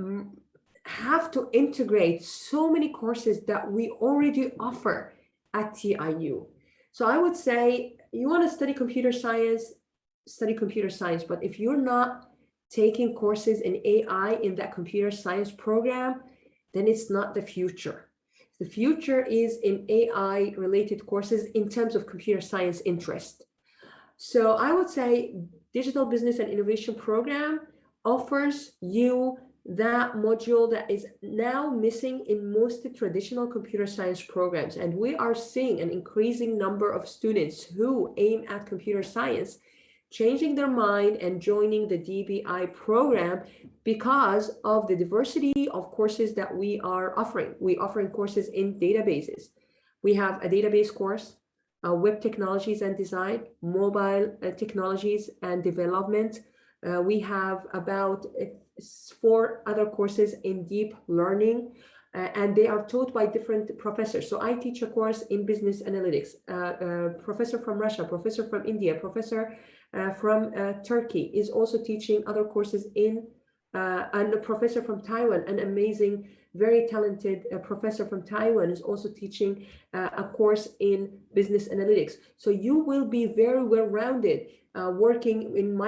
have to integrate so many courses that we already offer at TIU. So I would say you want to study computer science, but if you're not taking courses in AI in that computer science program, then it's not the future. The future is in AI related courses in terms of computer science interest. So I would say digital business and innovation program offers you that module that is now missing in most traditional computer science programs. And we are seeing an increasing number of students who aim at computer science changing their mind and joining the DBI program because of the diversity of courses that we are offering. We're offering courses in databases. We have a database course, web technologies and design, mobile technologies and development. We have about 4 other courses in deep learning, and they are taught by different professors. So I teach a course in business analytics, professor from Russia, professor from India, professor from Turkey is also teaching other courses in, and a professor from Taiwan, an amazing, very talented professor from Taiwan is also teaching a course in business analytics. So you will be very well-rounded, working in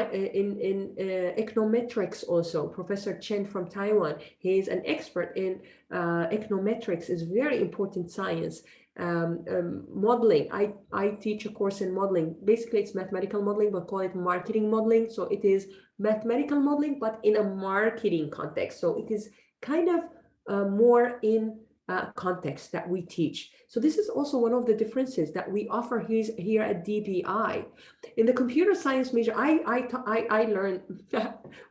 econometrics also. Professor Chen from Taiwan, he is an expert in econometrics, is very important science. Modeling, I teach a course in modeling. Basically it's mathematical modeling, but call it marketing modeling. So it is mathematical modeling, but in a marketing context. So it is kind of more in context that we teach. So this is also one of the differences that we offer here at DBI. In the computer science major, I learned,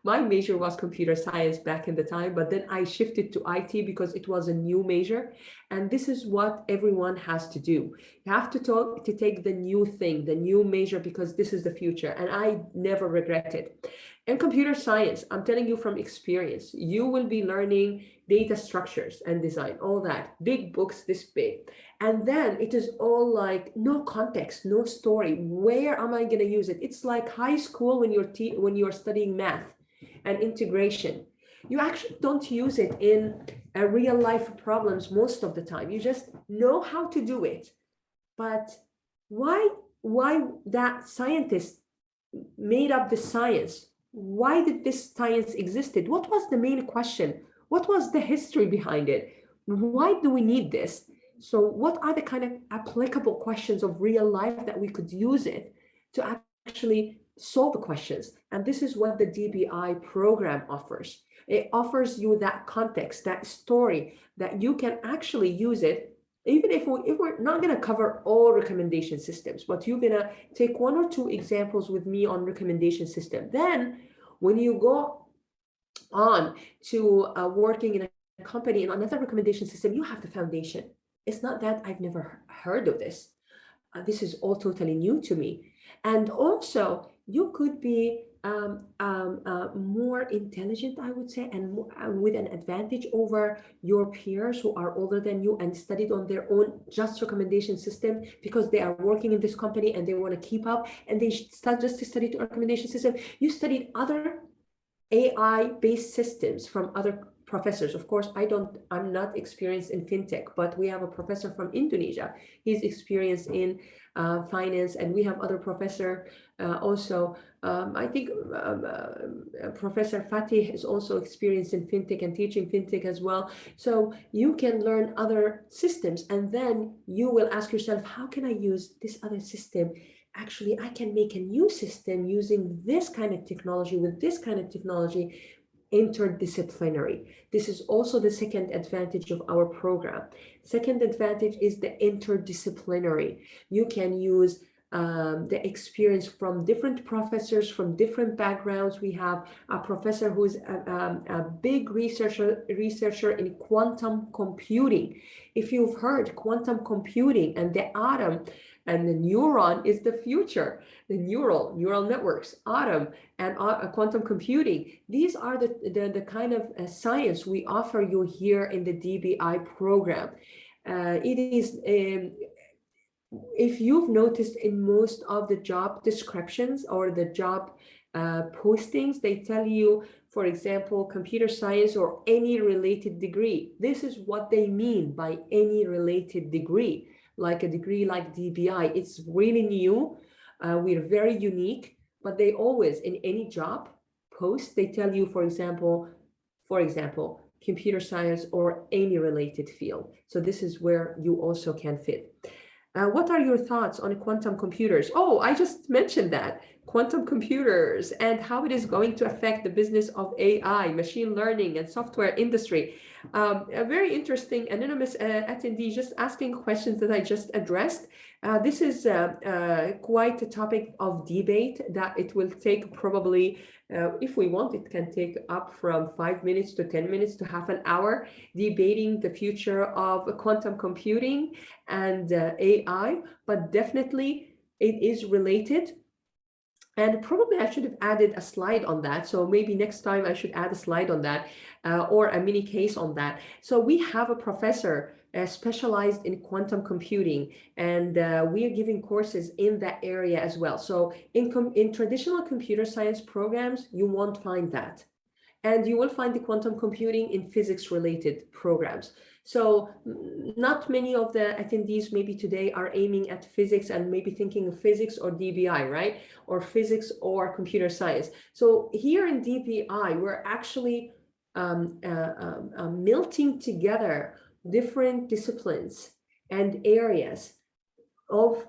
my major was computer science back in the time, but then I shifted to IT because it was a new major. And this is what everyone has to do. You have to take the new thing, the new major, because this is the future. And I never regret it. In computer science, I'm telling you from experience, you will be learning data structures and design, all that, big books this big. And then it is all like no context, no story. Where am I going to use it? It's like high school when you're studying math and integration. You actually don't use it in real life problems most of the time. You just know how to do it. But why that scientist made up the science? Why did this science existed? What was the main question? What was the history behind it? Why do we need this? So what are the kind of applicable questions of real life that we could use it to actually solve the questions. And this is what the DBI program offers. It offers you that context, that story, that you can actually use it, even if we're not going to cover all recommendation systems, but you're going to take 1 or 2 examples with me on recommendation system. Then when you go on to working in a company in another recommendation system, you have the foundation. It's not that I've never heard of this. This is all totally new to me. And also, you could be more intelligent, I would say, and with an advantage over your peers who are older than you and studied on their own just recommendation system, because they are working in this company and they want to keep up, and they start just to study the recommendation system. You studied other AI-based systems from other professors. Of course, I'm not experienced in fintech, but we have a professor from Indonesia. He's experienced in finance, and we have other professor also. I think Professor Fatih is also experienced in fintech and teaching fintech as well. So you can learn other systems, and then you will ask yourself, how can I use this other system? Actually, I can make a new system using this kind of technology with this kind of technology, interdisciplinary. This is also the second advantage of our program. Second advantage is the interdisciplinary. You can use the experience from different professors from different backgrounds. We have a professor who is a big researcher in quantum computing. If you've heard quantum computing and the atom and the neuron is the future, the neural networks, atom and quantum computing. These are the kind of science we offer you here in the DBI program. It is, if you've noticed in most of the job descriptions or the job postings, they tell you, for example, computer science or any related degree. This is what they mean by any related degree. Like a degree like DBI, it's really new. We're very unique, but they always, in any job post, they tell you, for example, computer science or any related field. So this is where you also can fit. What are your thoughts on quantum computers? Oh, I just mentioned that. Quantum computers and how it is going to affect the business of AI, machine learning, and software industry. A very interesting anonymous attendee just asking questions that I just addressed. This is quite a topic of debate that it will take probably, if we want, it can take up from 5 minutes to 10 minutes to half an hour, debating the future of quantum computing and AI, but definitely it is related. And probably I should have added a slide on that. So maybe next time I should add a slide on that or a mini case on that. So we have a professor specialized in quantum computing, and we are giving courses in that area as well. So in traditional computer science programs, you won't find that. And you will find the quantum computing in physics related programs. So not many of the attendees maybe today are aiming at physics and maybe thinking of physics or DBI, right? Or physics or computer science. So here in DBI, we're actually melting together different disciplines and areas of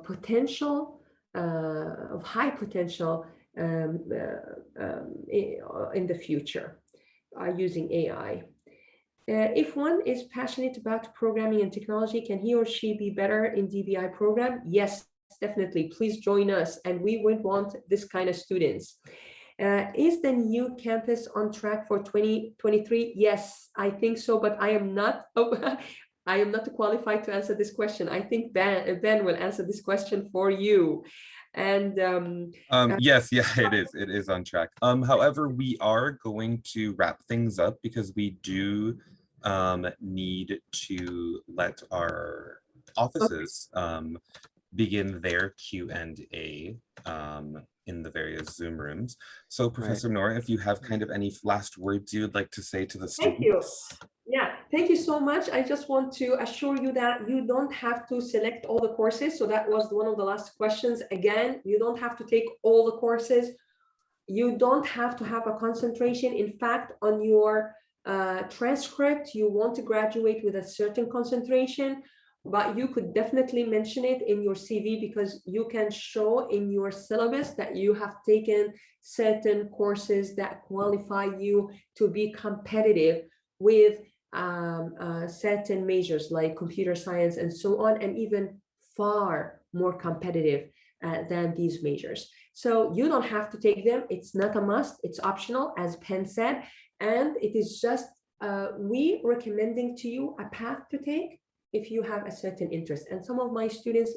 potential, of high potential in the future using AI. If one is passionate about programming and technology, can he or she be better in DBI program? Yes, definitely. Please join us, and we would want this kind of students. Is the new campus on track for 2023? Yes, I think so, but I am not. I am not qualified to answer this question. I think Ben will answer this question for you. And yes, yeah, it is on track. However, we are going to wrap things up because we do need to let our offices begin their Q&A in the various Zoom rooms. So Professor Nora, if you have kind of any last words you would like to say to the students. Thank you. Yeah, thank you so much. I just want to assure you that you don't have to select all the courses. So that was one of the last questions. Again, you don't have to take all the courses. You don't have to have a concentration. In fact, on your transcript, you want to graduate with a certain concentration. but you could definitely mention it in your CV because you can show in your syllabus that you have taken certain courses that qualify you to be competitive with certain majors like computer science and so on, and even far more competitive than these majors. So you don't have to take them. It's not a must. It's optional, as Penn said, and it is just we recommending to you a path to take if you have a certain interest. And some of my students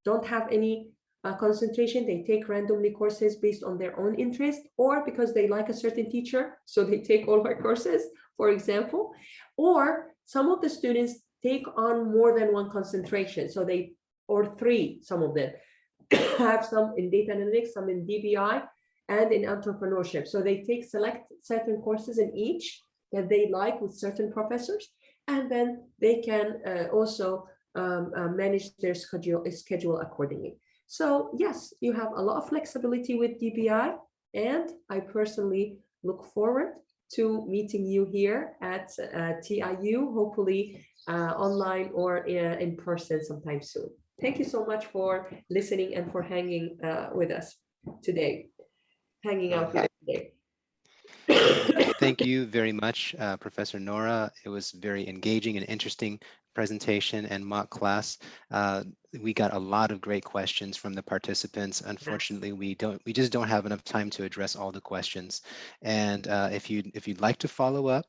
don't have any concentration. They take randomly courses based on their own interest, or because they like a certain teacher, so they take all my courses, for example. Or some of the students take on more than one concentration, so they, or three, some of them have some in data analytics, some in DBI, and in entrepreneurship. So they select certain courses in each that they like with certain professors, and then they can also manage their schedule accordingly. So yes, you have a lot of flexibility with DBI, and I personally look forward to meeting you here at TIU, hopefully online or in person sometime soon. Thank you so much for listening and for hanging with us today, hanging out with us today. Thank you very much, Professor Nora. It was very engaging and interesting presentation and mock class. We got a lot of great questions from the participants. Unfortunately, we just don't have enough time to address all the questions. And if you'd like to follow up,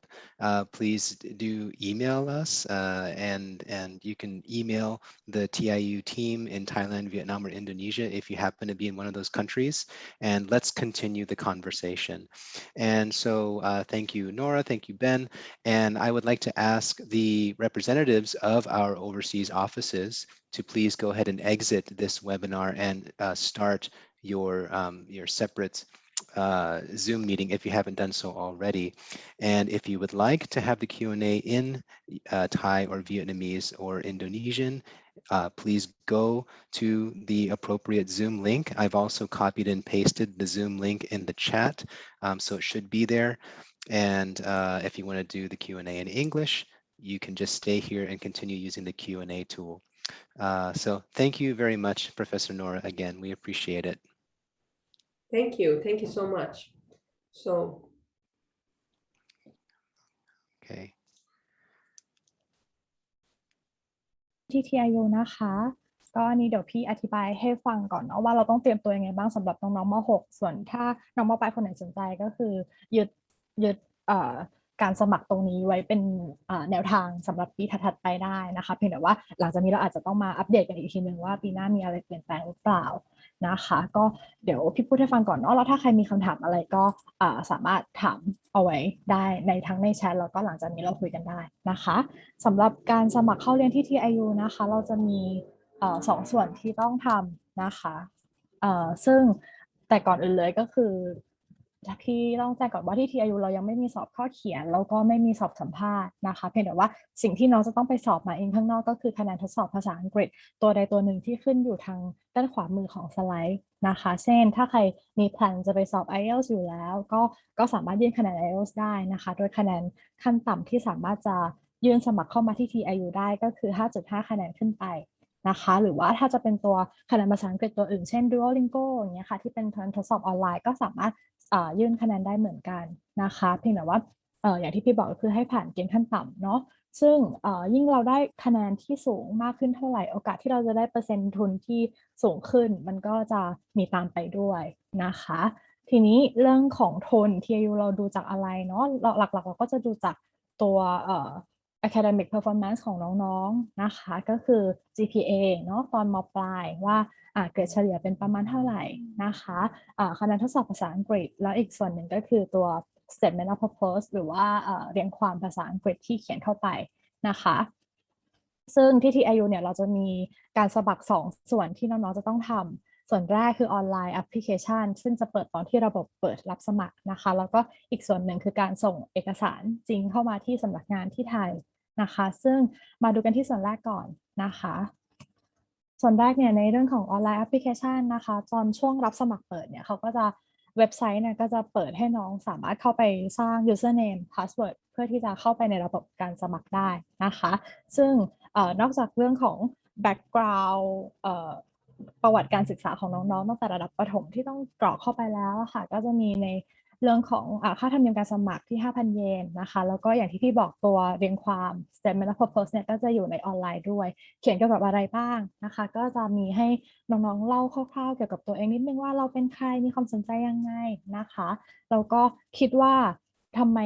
please do email us, and you can email the TIU team in Thailand, Vietnam, or Indonesia if you happen to be in one of those countries. And let's continue the conversation. And so thank you, Nora. Thank you, Ben. And I would like to ask the representatives of our overseas offices to please go ahead and exit this webinar and start your separate Zoom meeting if you haven't done so already. And if you would like to have the Q&A in Thai or Vietnamese or Indonesian, please go to the appropriate Zoom link. I've also copied and pasted the Zoom link in the chat, so it should be there. And if you want to do the Q&A in English, you can just stay here and continue using the Q&A tool. So thank you very much, Professor Nora. Again, we appreciate it. Thank you. Thank you so much. So. Okay. ที่ TIU นะคะก็อันนี้เดี๋ยวพี่อธิบายให้ฟังก่อนเนาะว่าเราต้องเตรียมตัวยังไงบ้างสำหรับน้องๆม.6 ส่วนถ้าน้องม.ปลายคนไหนสนใจก็คือยึดการสมัครตรงนี้ไว้เป็นแนวทางสำหรับปีถัดๆไปได้นะคะเพียงแต่ว่าหลังจากนี้เราอาจจะต้องมาอัปเดตกันอีกทีนึงว่าปีหน้ามีอะไรเปลี่ยนแปลงหรือเปล่านะคะก็เดี๋ยวพี่พูดให้ฟังก่อนเนาะแล้วถ้าใครมีคำถามอะไรก็สามารถถามเอาไว้ได้ทั้งในแชทแล้วก็หลังจากนี้เราคุยกันได้นะคะสำหรับการสมัครเข้าเรียนที่ TIU นะคะเราจะมี2 ส่วนที่ต้องทำนะคะซึ่งแต่ก่อนอื่นเลยก็คือที่ต้องแจ้งก่อนว่าที่ TIU เรายังไม่มีสอบข้อเขียนแล้วก็ไม่มีสอบสัมภาษณ์นะคะเพียงแต่ว่าสิ่งที่น้องจะต้องไปสอบมาเองข้างนอกก็คือคะแนนทดสอบภาษาอังกฤษตัวใดตัวหนึ่งที่ขึ้นอยู่ทางด้านขวามือของสไลด์นะคะเช่นถ้าใครมีแพลนจะไปสอบ IELTS อยู่แล้วก็สามารถยื่นคะแนน IELTS ได้นะคะโดยคะแนนขั้นต่ำที่สามารถจะยื่นสมัครเข้ามาที่ TIU ได้ก็คือ 5.5 คะแนนขึ้นไปนะคะหรือว่าถ้าจะเป็นตัวคะแนนภาษาอังกฤษตัวอื่นเช่น Duolingo อย่างเงี้ยค่ะที่เป็นทดสอบออนไลน์ก็สามารถยื่นคะแนนได้เหมือนกันนะคะเพียงแต่ว่าอย่างที่พี่บอกก็คือให้ผ่านเกณฑ์ขั้นต่ำเนาะซึ่งยิ่งเราได้คะแนนที่สูงมากขึ้นเท่าไหร่โอกาสที่เราจะได้เปอร์เซ็นต์ทุนที่สูงขึ้นมันก็จะมีตามไปด้วยนะคะทีนี้เรื่องของทุน TIU เราดูจากอะไรเนาะหลักๆเราก็จะดูจากตัวacademic performance ของน้องๆนะคะก็คือ GPA เนาะตอนม.ปลายว่าเกรดเฉลี่ยเป็นประมาณเท่าไหร่นะคะคะแนนทดสอบภาษาอังกฤษแล้วอีกส่วนหนึ่งก็คือตัว statement of purpose หรือว่าเรียงความภาษาอังกฤษที่เขียนเข้าไปนะคะซึ่งที่ TIU เนี่ยเราจะมีการสมัคร2 ส่วนที่น้องๆจะต้องทำส่วนแรกคือออนไลน์แอปพลิเคชันซึ่งจะเปิดตอนที่ระบบเปิดรับสมัครนะคะแล้วก็อีกส่วนหนึ่งคือการส่งเอกสารจริงเข้ามาที่สำนักงานที่ไทยนะคะซึ่งมาดูกันที่ส่วนแรกก่อนนะคะส่วนแรกเนี่ยในเรื่องของออนไลน์แอปพลิเคชันนะคะตอนช่วงรับสมัครเปิดเนี่ยเขาก็จะเว็บไซต์เนี่ยก็จะเปิดให้น้องสามารถเข้าไปสร้าง username password เพื่อที่จะเข้าไปในระบบการสมัครได้นะคะซึ่ง นอกจากเรื่องของ background ประวัติการศึกษาของน้องๆตั้งแต่ระดับประถมที่ต้องกรอกเข้าไปแล้วค่ะก็จะมีในเรื่องของค่าธรรมเนียมการสมัครที่ 5,000 เยนนะคะแล้วก็อย่างที่พี่บอกตัวเรียงความ statement of purpose เนี่ยก็จะอยู่ในออนไลน์ด้วยเขียนเกี่ยวกับอะไรบ้างนะคะก็จะมีให้น้องๆเล่าคร่าวๆเกี่ยวกับตัวเองนิดนึงว่าเราเป็นใครมีความสนใจยังไงนะคะแล้วก็คิดว่าทำไ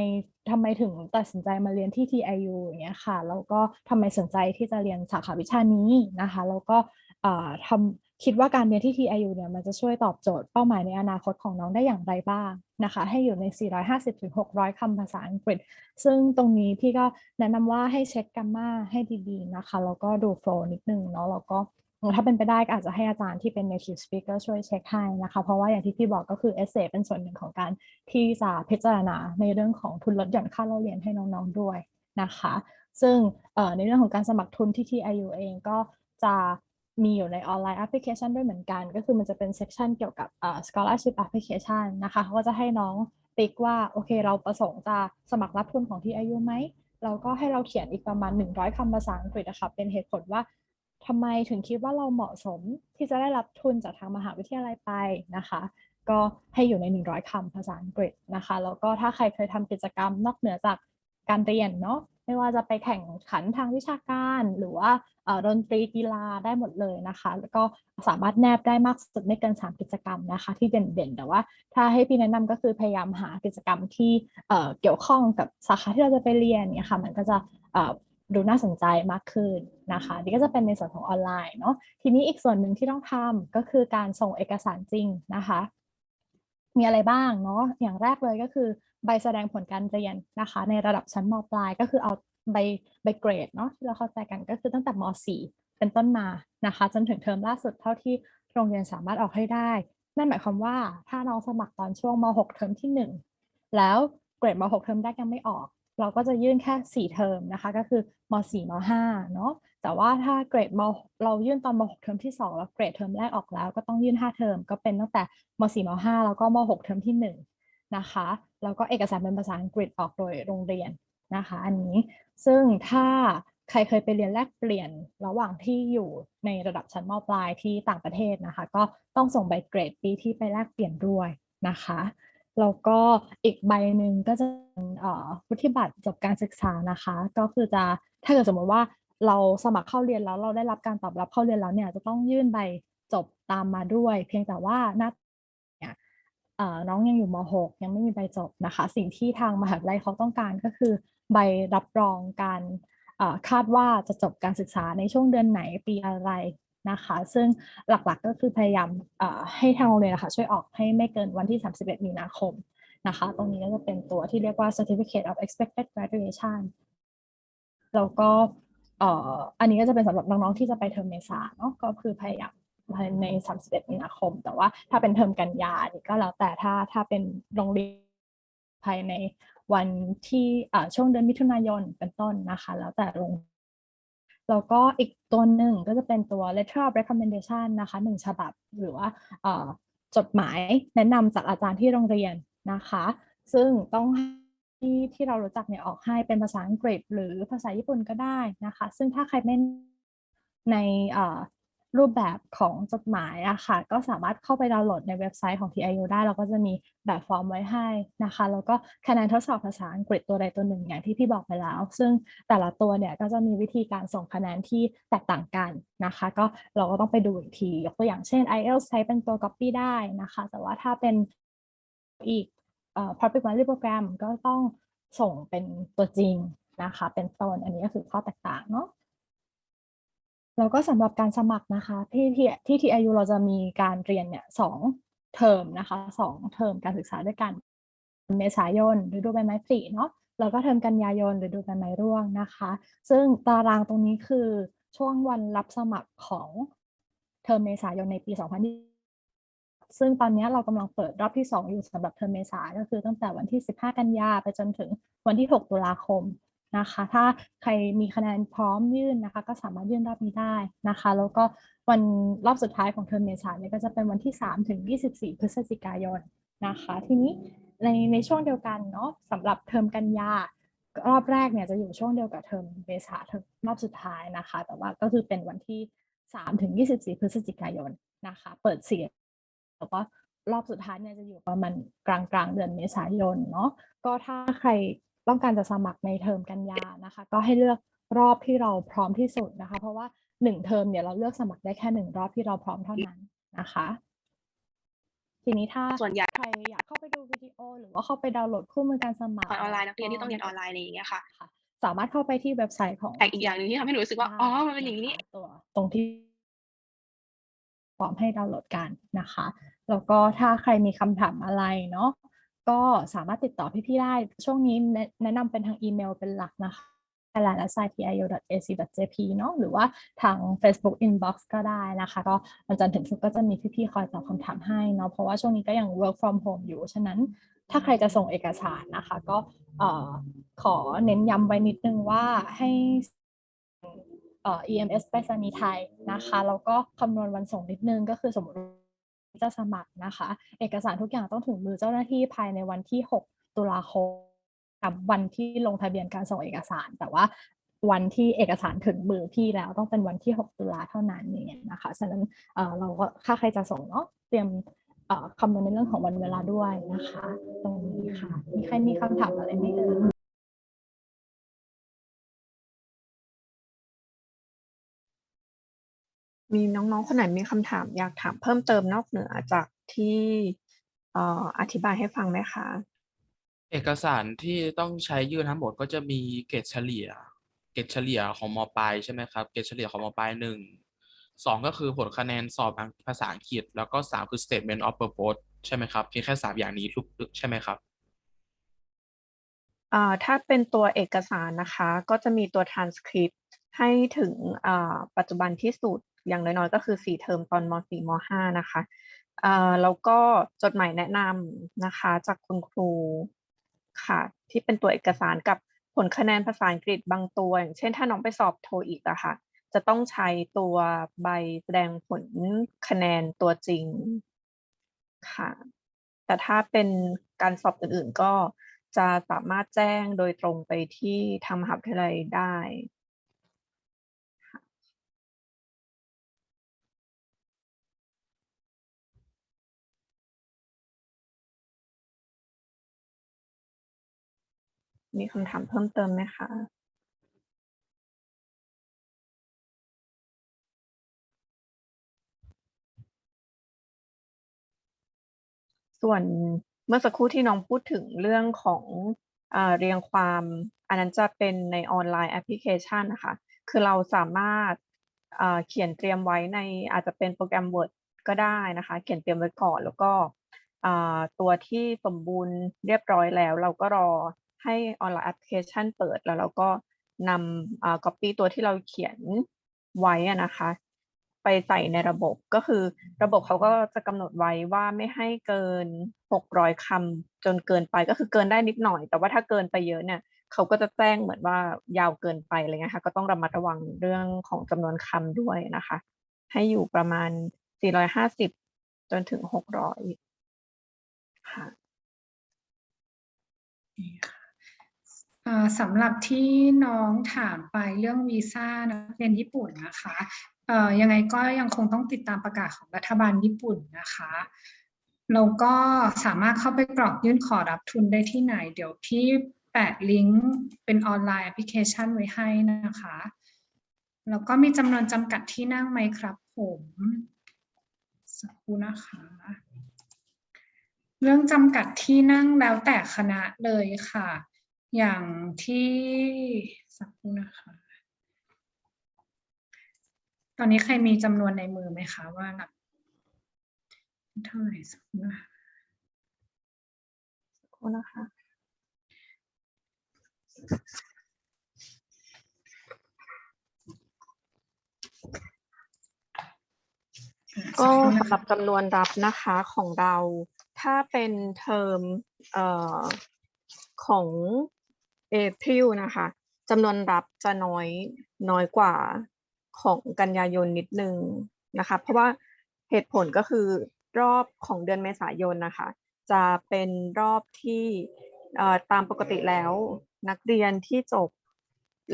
มถึงตัดสินใจมาเรียนที่ TIU อย่างเงี้ยค่ะแล้วก็ทำไมสนใจที่จะเรียนสาขาวิชานี้นะคะแล้วก็คิดว่าการเรียนที่ TIU เนี่ยมันจะช่วยตอบโจทย์เป้าหมายในอนาคตของน้องได้อย่างไรบ้างนะคะให้อยู่ใน 450-600 คำภาษาอังกฤษซึ่งตรงนี้พี่ก็แนะนำว่าให้เช็คกรมมาให้ดีๆนะคะแล้วก็ดูโฟล์นิดนึงเนาะแล้วก็ถ้าเป็นไปได้ก็อาจจะให้อาจารย์ที่เป็น native speaker ช่วยเช็คให้นะคะเพราะว่าอย่างที่พี่บอกก็คือ essay เป็นส่วนหนึ่งของการที่จะพิจารณาในเรื่องของทุนลดหย่อนค่าเล่าเรียนให้น้องๆด้วยนะคะซึ่งในเรื่องของการสมัครทุนที่ TIU เองก็จะมีอยู่ในออนไลน์แอปพลิเคชันด้วยเหมือนกันก็คือมันจะเป็นเซกชันเกี่ยวกับscholarship application นะคะเขาก็จะให้น้องติ๊กว่าโอเคเราประสงค์จะสมัครรับทุนของ TIU ไหมเราก็ให้เราเขียนอีกประมาณ100 คำภาษาอังกฤษนะคะเป็นเหตุผลว่าทำไมถึงคิดว่าเราเหมาะสมที่จะได้รับทุนจากทางมหาวิทยาลัยไปนะคะก็ให้อยู่ใน100 คำภาษาอังกฤษนะคะแล้วก็ถ้าใครเคยทำกิจกรรมนอกเหนือจากการเรียนเนาะไม่ว่าจะไปแข่งขันทางวิชาการหรือว่าดนตรีกีฬาได้หมดเลยนะคะแล้วก็สามารถแนบได้มากสุดไม่เกิน3 กิจกรรมนะคะที่เด่นๆแต่ว่าถ้าให้พี่แนะนำก็คือพยายามหากิจกรรมที่เกี่ยวข้องกับสาขาที่เราจะไปเรียนเนี่ยค่ะมันก็จะดูน่าสนใจมากขึ้นนะคะนี่ก็จะเป็นในส่วนของออนไลน์เนาะทีนี้อีกส่วนหนึ่งที่ต้องทำก็คือการส่งเอกสารจริงนะคะมีอะไรบ้างเนาะอย่างแรกเลยก็คือใบแสดงผลการเรียนนะคะในระดับชั้นม.ปลายก็คือเอาใบเกรดเนาะที่เราเข้าใจกันก็คือตั้งแต่ม.4 เป็นต้นมานะคะจนถึงเทอมล่าสุดเท่าที่โรงเรียนสามารถออกให้ได้นั่นหมายความว่าถ้าน้องสมัครตอนช่วงม.6 เทอมที่ 1แล้วเกรดม.6 เทอมแรกยังไม่ออกเราก็จะยื่นแค่4 เทอมนะคะก็คือม.4 ม.5 เนาะแต่ว่าถ้าเกรดเรายื่นตอนม.6 เทอมที่ 2แล้วเกรดเทอมแรกออกแล้วก็ต้องยื่น5 เทอมก็เป็นตั้งแต่ม.4 ม.5 แล้วก็ม.6 เทอมที่ 1นะคะแล้วก็เอกสารเป็นภาษาอังกฤษออกโดยโรงเรียนนะคะอันนี้ซึ่งถ้าใครเคยไปเรียนแลกเปลี่ยนระหว่างที่อยู่ในระดับชั้นม.ปลายที่ต่างประเทศนะคะก็ต้องส่งใบเกรดปีที่ไปแลกเปลี่ยนด้วยนะคะแล้วก็อีกใบหนึ่งก็จะเป็นวุฒิบัตรจบการศึกษานะคะก็คือจะถ้าเกิดสมมติว่าเราสมัครเข้าเรียนแล้วเราได้รับการตอบรับเข้าเรียนแล้วเนี่ยจะต้องยื่นใบจบตามมาด้วยเพียงแต่ว่าเนี่ยน้องยังอยู่ม.6 ยังไม่มีใบจบนะคะสิ่งที่ทางมหาวิทยาลัยเขาต้องการก็คือใบรับรองการคาดว่าจะจบการศึกษาในช่วงเดือนไหนปีอะไรนะคะซึ่งหลักๆก็คือพยายามให้ทางโรงเรียนนะคะช่วยออกให้ไม่เกินวันที่ 31 มีนาคมนะคะตรงนี้ก็จะเป็นตัวที่เรียกว่า Certificate of Expected Graduation แล้วก็อันนี้ก็จะเป็นสำหรับน้องๆที่จะไปเทอมเมษาเนาะก็คือพยายามใน 31 มีนาคมแต่ว่าถ้าเป็นเทอมกันยานี่ก็แล้วแต่ถ้าเป็นโรงเรียนภายในวันที่ช่วงเดือนมิถุนายนเป็นต้นนะคะแล้วแต่โรงแล้วก็อีกตัวหนึ่งก็จะเป็นตัว letter of recommendation นะคะ1 ฉบับหรือว่าจดหมายแนะนำจากอาจารย์ที่โรงเรียนนะคะซึ่งต้องที่เรารู้จักเนี่ยออกให้เป็นภาษาอังกฤษหรือภาษาญี่ปุ่นก็ได้นะคะซึ่งถ้าใครไม่ในรูปแบบของจดหมายอะค่ะก็สามารถเข้าไปดาวน์โหลดในเว็บไซต์ของ TIU ได้เราก็จะมีแบบฟอร์มไว้ให้นะคะแล้วก็คะแนนทดสอบภาษาอังกฤษตัวใดตัวหนึ่งอย่างที่พี่บอกไปแล้วซึ่งแต่ละตัวเนี่ยก็จะมีวิธีการส่งคะแนนที่แตกต่างกันนะคะก็เราก็ต้องไปดูอีกทียกตัวอย่างเช่น IELTS ใช้เป็นตัว copy ได้นะคะแต่ว่าถ้าเป็นอีกPublic Value Program ก็ต้องส่งเป็นตัวจริงนะคะเป็นต้นอันนี้ก็คือข้อแตกต่างเนาะแล้วก็สำหรับการสมัครนะคะที่ TIU เราจะมีการเรียนเนี่ย2 เทอมนะคะ2 เทอมการศึกษาด้วยกันเมษายนฤดูใบไม้ผลิเนาะแล้วก็เทอมกันยายนฤดูใบไม้ร่วงนะคะซึ่งตารางตรงนี้คือช่วงวันรับสมัครของเทอมเมษายนในปี2020ซึ่งตอนนี้เรากำลังเปิดรอบที่2อยู่สำหรับเทอมเมษาก็คือตั้งแต่วันที่15 กันยาไปจนถึงวันที่6 ตุลาคมนะคะถ้าใครมีคะแนนพร้อมยื่นนะคะก็สามารถยื่นรอบนี้ได้นะคะแล้วก็วันรอบสุดท้ายของเทอมเมษาเนี่ยก็จะเป็นวันที่3 ถึง 24 พฤศจิกายนนะคะทีนี้ในช่วงเดียวกันเนาะสำหรับเทอมกันยา รอบแรกเนี่ยจะอยู่ช่วงเดียวกับเทอมเมษาเทอมรอบสุดท้ายนะคะแต่ว่าก็คือเป็นวันที่3 ถึง 24 พฤศจิกายนนะคะเปิดเสียงแล้วก็รอบสุดท้ายเนี่ยจะอยู่ประมาณกลางเดือนเมษายนเนาะก็ถ้าใครต้องการจะสมัครในเทอมกันยานะคะก็ให้เลือกรอบที่เราพร้อมที่สุดนะคะเพราะว่า1เทอมเนี่ยเราเลือกสมัครได้แค่1รอบที่เราพร้อมเท่านั้นนะคะทีนี้ถ้าส่วนใหญ่ใครอยากเข้าไปดูวิดีโอหรือว่าเข้าไปดาวน์โหลดคู่มือการสมัครออนไลน์นักเรียนที่ต้องเรียนออนไลน์อะไรอย่างเงี้ยค่ะสามารถเข้าไปที่เว็บไซต์ของอีกอย่างหนึ่งที่ทำให้หนูรู้สึกว่าอ๋อมันเป็นอย่างนี้ตัวตรงที่พร้อมให้ดาวน์โหลดกันนะคะแล้วก็ถ้าใครมีคำถามอะไรเนาะก็สามารถติดต่อพี่ๆได้ช่วงนี้แนะนำเป็นทางอีเมลเป็นหลักนะคะthailand@tiu.ac.jp เนาะหรือว่าทาง Facebook Inbox ก็ได้นะคะก็วันจันทร์ถึงศุกร์ก็จะมีพี่ๆคอยตอบคำถามให้เนาะเพราะว่าช่วงนี้ก็ยัง work from home อยู่ฉะนั้นถ้าใครจะส่งเอกสารนะคะก็ขอเน้นย้ำไว้นิดนึงว่าให้EMS ไปรษณีย์ไทยนะคะแล้วก็คำนวณวันส่งนิดนึงก็คือสมมติจะสมัครนะคะเอกสารทุกอย่างต้องถึงมือเจ้าหน้าที่ภายในวันที่6 ตุลาคมกับวันที่ลงทะเบียนการส่งเอกสารแต่ว่าวันที่เอกสารถึงมือพี่แล้วต้องเป็นวันที่6 ตุลาเท่านั้นเนี่ยนะคะฉะนั้นเราก็ถ้าใครจะส่งเนาะเตรียมคำนวณในเรื่องของวันเวลาด้วยนะคะตรงนี้ค่ะมีใครมีคำถามอะไรไหมเอ่ยมีน้องๆคนไหนมีคำถามอยากถามเพิ่มเติมนอกเหนือจากที่อธิบายให้ฟังไหมคะเอกสารที่ต้องใช้ยื่นทั้งหมดก็จะมีเกรดเฉลี่ยของม.ปลายใช่ไหมครับเกรดเฉลี่ยของม.ปลาย1 2ก็คือผลคะแนนสอบภาษาอังกฤษแล้วก็3คือ statement of purpose ใช่ไหมครับเพียงแค่3อย่างนี้ทุกใช่ไหมครับถ้าเป็นตัวเอกสารนะคะก็จะมีตัว transcript ให้ถึงปัจจุบันที่สุดอย่างน้อยๆก็คือ4 เทอมตอนม.4 ม.5 นะคะแล้วก็จดหมายแนะนำนะคะจากคุณครูค่ะที่เป็นตัวเอกสารกับผลคะแนนภาษาอังกฤษบางตัวอย่างเช่นถ้าน้องไปสอบโทอีกอะค่ะจะต้องใช้ตัวใบแสดงผลคะแนนตัวจริงค่ะแต่ถ้าเป็นการสอบอื่นๆก็จะสามารถแจ้งโดยตรงไปที่ทางมหาวิทยาลัยได้มีคำถามเพิ่มเติมไหมคะ ส่วนเมื่อสักครู่ที่น้องพูดถึงเรื่องของเรียงความอันนั้นจะเป็นในออนไลน์แอปพลิเคชันนะคะคือเราสามารถเขียนเตรียมไว้ในอาจจะเป็นโปรแกรม Word ก็ได้นะคะเขียนเตรียมไว้ก่อนแล้วก็ตัวที่สมบูรณ์เรียบร้อยแล้วเราก็รอให้ออนไลน์แอปพลิเคชันเปิดแล้วเราก็นำcopy ตัวที่เราเขียนไว้นะคะไปใส่ในระบบก็คือระบบเขาก็จะกำหนดไว้ว่าไม่ให้เกิน600 คำจนเกินไปก็คือเกินได้นิดหน่อยแต่ว่าถ้าเกินไปเยอะเนี่ยเขาก็จะแจ้งเหมือนว่ายาวเกินไปอะไรเงี้ยค่ะก็ต้องระมัดระวังเรื่องของจำนวนคำด้วยนะคะให้อยู่ประมาณ450จนถึง600ค่ะสำหรับที่น้องถามไปเรื่องวีซ่านักเรียนญี่ปุ่นนะคะยังไงก็ยังคงต้องติดตามประกาศของรัฐบาลญี่ปุ่นนะคะแล้วก็สามารถเข้าไปกรอกยื่นขอรับทุนได้ที่ไหนเดี๋ยวพี่แปะลิงก์เป็นออนไลน์แอปพลิเคชันไว้ให้นะคะแล้วก็มีจำนวนจำกัดที่นั่งไหมครับผมสักครู่นะคะเรื่องจำกัดที่นั่งแล้วแต่คณะเลยค่ะอย่างที่สักครู่นะคะตอนนี้ใครมีจำนวนในมือไหมคะว่านับเท่าไหร่สักครู่นะคะก็สำหรับจำนวนรับนะคะของเราถ้าเป็นเทอมของ April นะคะจำนวนรับจะน้อยกว่าของกันยายนนิดนึงนะคะเพราะว่าเหตุผลก็คือรอบของเดือนเมษายนนะคะจะเป็นรอบที่ตามปกติแล้ว นักเรียนที่จบ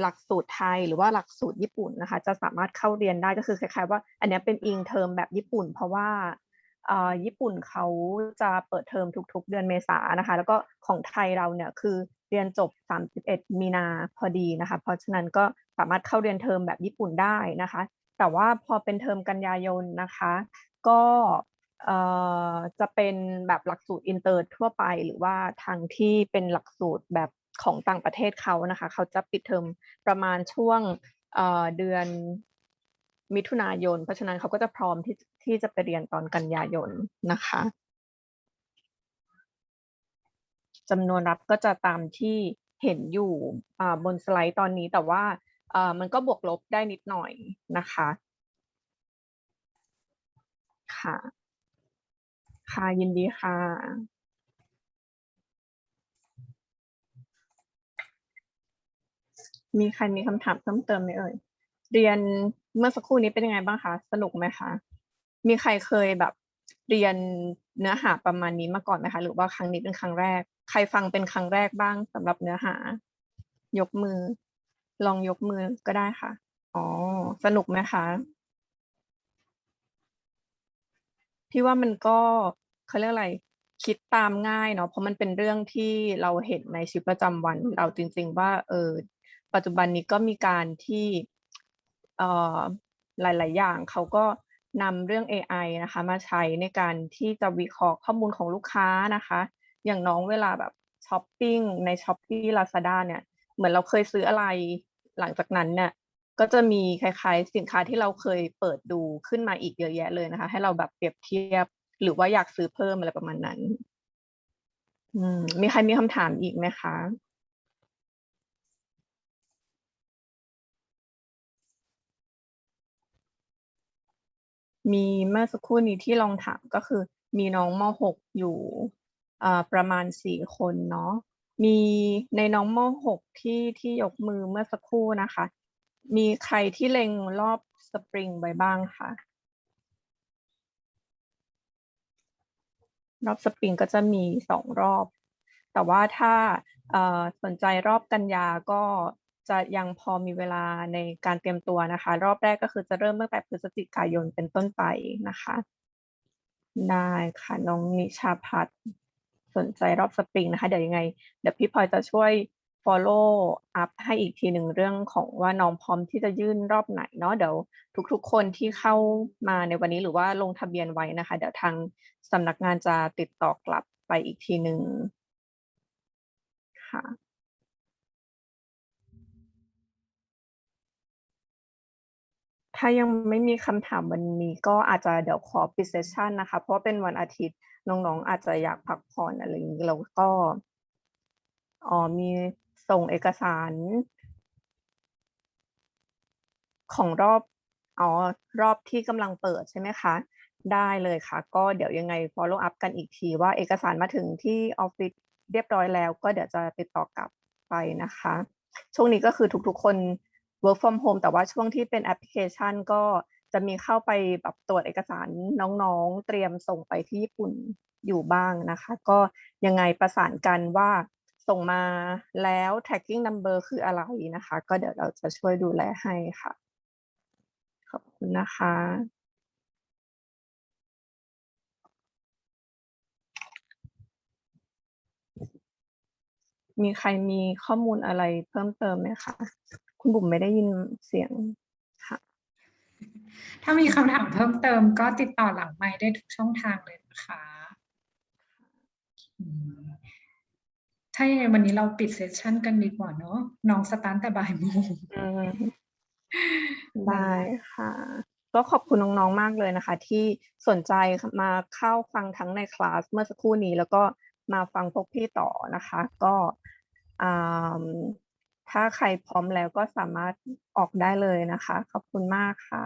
หลักสูตรไทยหรือว่าหลักสูตรญี่ปุ่นนะคะจะสามารถเข้าเรียนได้ก็คือคล้ายๆว่าอันนี้เป็นอิงเทอมแบบญี่ปุ่นเพราะว่าญี่ปุ่นเขาจะเปิดเทอมทุกๆเดือนเมษายนนะคะแล้วก็ของไทยเราเนี่ยคือเรียนจบ31มีนาพอดีนะคะเพราะฉะนั้นก็สามารถเข้าเรียนเทอมแบบญี่ปุ่นได้นะคะแต่ว่าพอเป็นเทอมกันยายนนะคะก็จะเป็นแบบหลักสูตรอินเตอร์ทั่วไปหรือว่าทางที่เป็นหลักสูตรแบบของต่างประเทศเขานะคะเขาจะปิดเทอมประมาณช่วงเดือนมิถุนายนเพราะฉะนั้นเขาก็จะพร้อมที่จะไปเรียนตอนกันยายนนะคะจำนวนรับก็จะตามที่เห็นอยู่บนสไลด์ตอนนี้แต่ว่ามันก็บวกลบได้นิดหน่อยนะคะค่ะค่ะยินดีค่ะมีใครมีคำถามเพิ่มเติมไหมเอ่ยเรียนเมื่อสักครู่นี้เป็นยังไงบ้างคะสนุกไหมคะมีใครเคยแบบเรียนเนื้อหาประมาณนี้มาก่อนไหมคะหรือว่าครั้งนี้เป็นครั้งแรกใครฟังเป็นครั้งแรกบ้างสำหรับเนื้อหายกมือลองยกมือก็ได้ค่ะอ๋อสนุกไหมคะพี่ว่ามันก็เขาเรียกอะไรคิดตามง่ายเนาะเพราะมันเป็นเรื่องที่เราเห็นในชีวิตประจำวันเราจริงๆว่าปัจจุบันนี้ก็มีการที่เอ่อหลายๆอย่างเขาก็นำเรื่อง AI นะคะมาใช้ในการที่จะวิเคราะห์ข้อมูลของลูกค้านะคะอย่างน้องเวลาแบบช้อปปิ้งใน Shopee Lazada เนี่ยเหมือนเราเคยซื้ออะไรหลังจากนั้นเนี่ยก็จะมีคล้ายๆสินค้าที่เราเคยเปิดดูขึ้นมาอีกเยอะแยะเลยนะคะให้เราแบบเปรียบเทียบหรือว่าอยากซื้อเพิ่มอะไรประมาณนั้นมีใครมีคำถามอีกไหมคะมีเมื่อสักครู่นี้ที่ลองถามก็คือมีน้องม.6 อยู่ประมาณ4 คนเนาะมีในน้องม.6 ที่ยกมือเมื่อสักครู่นะคะมีใครที่เล็งรอบสปริงไว้บ้างคะรอบสปริงก็จะมี2 รอบแต่ว่าถ้าสนใจรอบกันยาก็จะยังพอมีเวลาในการเตรียมตัวนะคะรอบแรกก็คือจะเริ่มตั้งแต่พฤศจิกายนเป็นต้นไปนะคะได้ค่ะน้องนิชาพัฒน์สนใจรอบสปริงนะคะเดี๋ยวยังไงเดี๋ยวพี่พลอยจะช่วย follow up ให้อีกทีหนึ่งเรื่องของว่าน้องพร้อมที่จะยื่นรอบไหนเนาะเดี๋ยวทุกๆคนที่เข้ามาในวันนี้หรือว่าลงทะเบียนไว้นะคะเดี๋ยวทางสำนักงานจะติดต่อกลับไปอีกทีหนึ่งค่ะถ้ายังไม่มีคำถามวันนี้ก็อาจจะเดี๋ยวขอปิดเซสชันนะคะเพราะว่าเป็นวันอาทิตย์น้องๆอาจจะอยากพักผ่อนอะไรอย่างนี้แล้วก็มีส่งเอกสารของรอบที่กำลังเปิดใช่ไหมคะได้เลยค่ะก็เดี๋ยวยังไง follow up กันอีกทีว่าเอกสารมาถึงที่ออฟฟิศเรียบร้อยแล้วก็เดี๋ยวจะติดต่อกลับไปนะคะช่วงนี้ก็คือทุกๆคน work from home แต่ว่าช่วงที่เป็นแอปพลิเคชันก็จะมีเข้าไปแบบตรวจเอกสารน้องๆเตรียมส่งไปที่ญี่ปุ่นอยู่บ้างนะคะก็ยังไงประสานกันว่าส่งมาแล้ว tracking number คืออะไรนะคะก็เดี๋ยวเราจะช่วยดูแลให้ค่ะขอบคุณนะคะมีใครมีข้อมูลอะไรเพิ่มเติมไหมคะคุณบุ๋มไม่ได้ยินเสียงค่ะถ้ามีคำถามเพิ่มเติมก็ติดต่อหลังไมค์ได้ทุกช่องทางเลยนะคะถ้าอย่างไรวันนี้เราปิดเซสชันกันดีกว่าเนาะน้องสตาร์ทแต่บ่ายโมงได้ค่ะก็ขอบคุณน้องๆมากเลยนะคะที่สนใจมาเข้าฟังทั้งในคลาสเมื่อสักครู่นี้แล้วก็มาฟังพวกพี่ต่อนะคะก็ถ้าใครพร้อมแล้วก็สามารถออกได้เลยนะคะขอบคุณมากค่ะ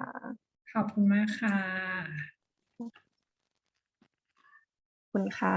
ขอบคุณมากค่ะขอบคุณค่ะ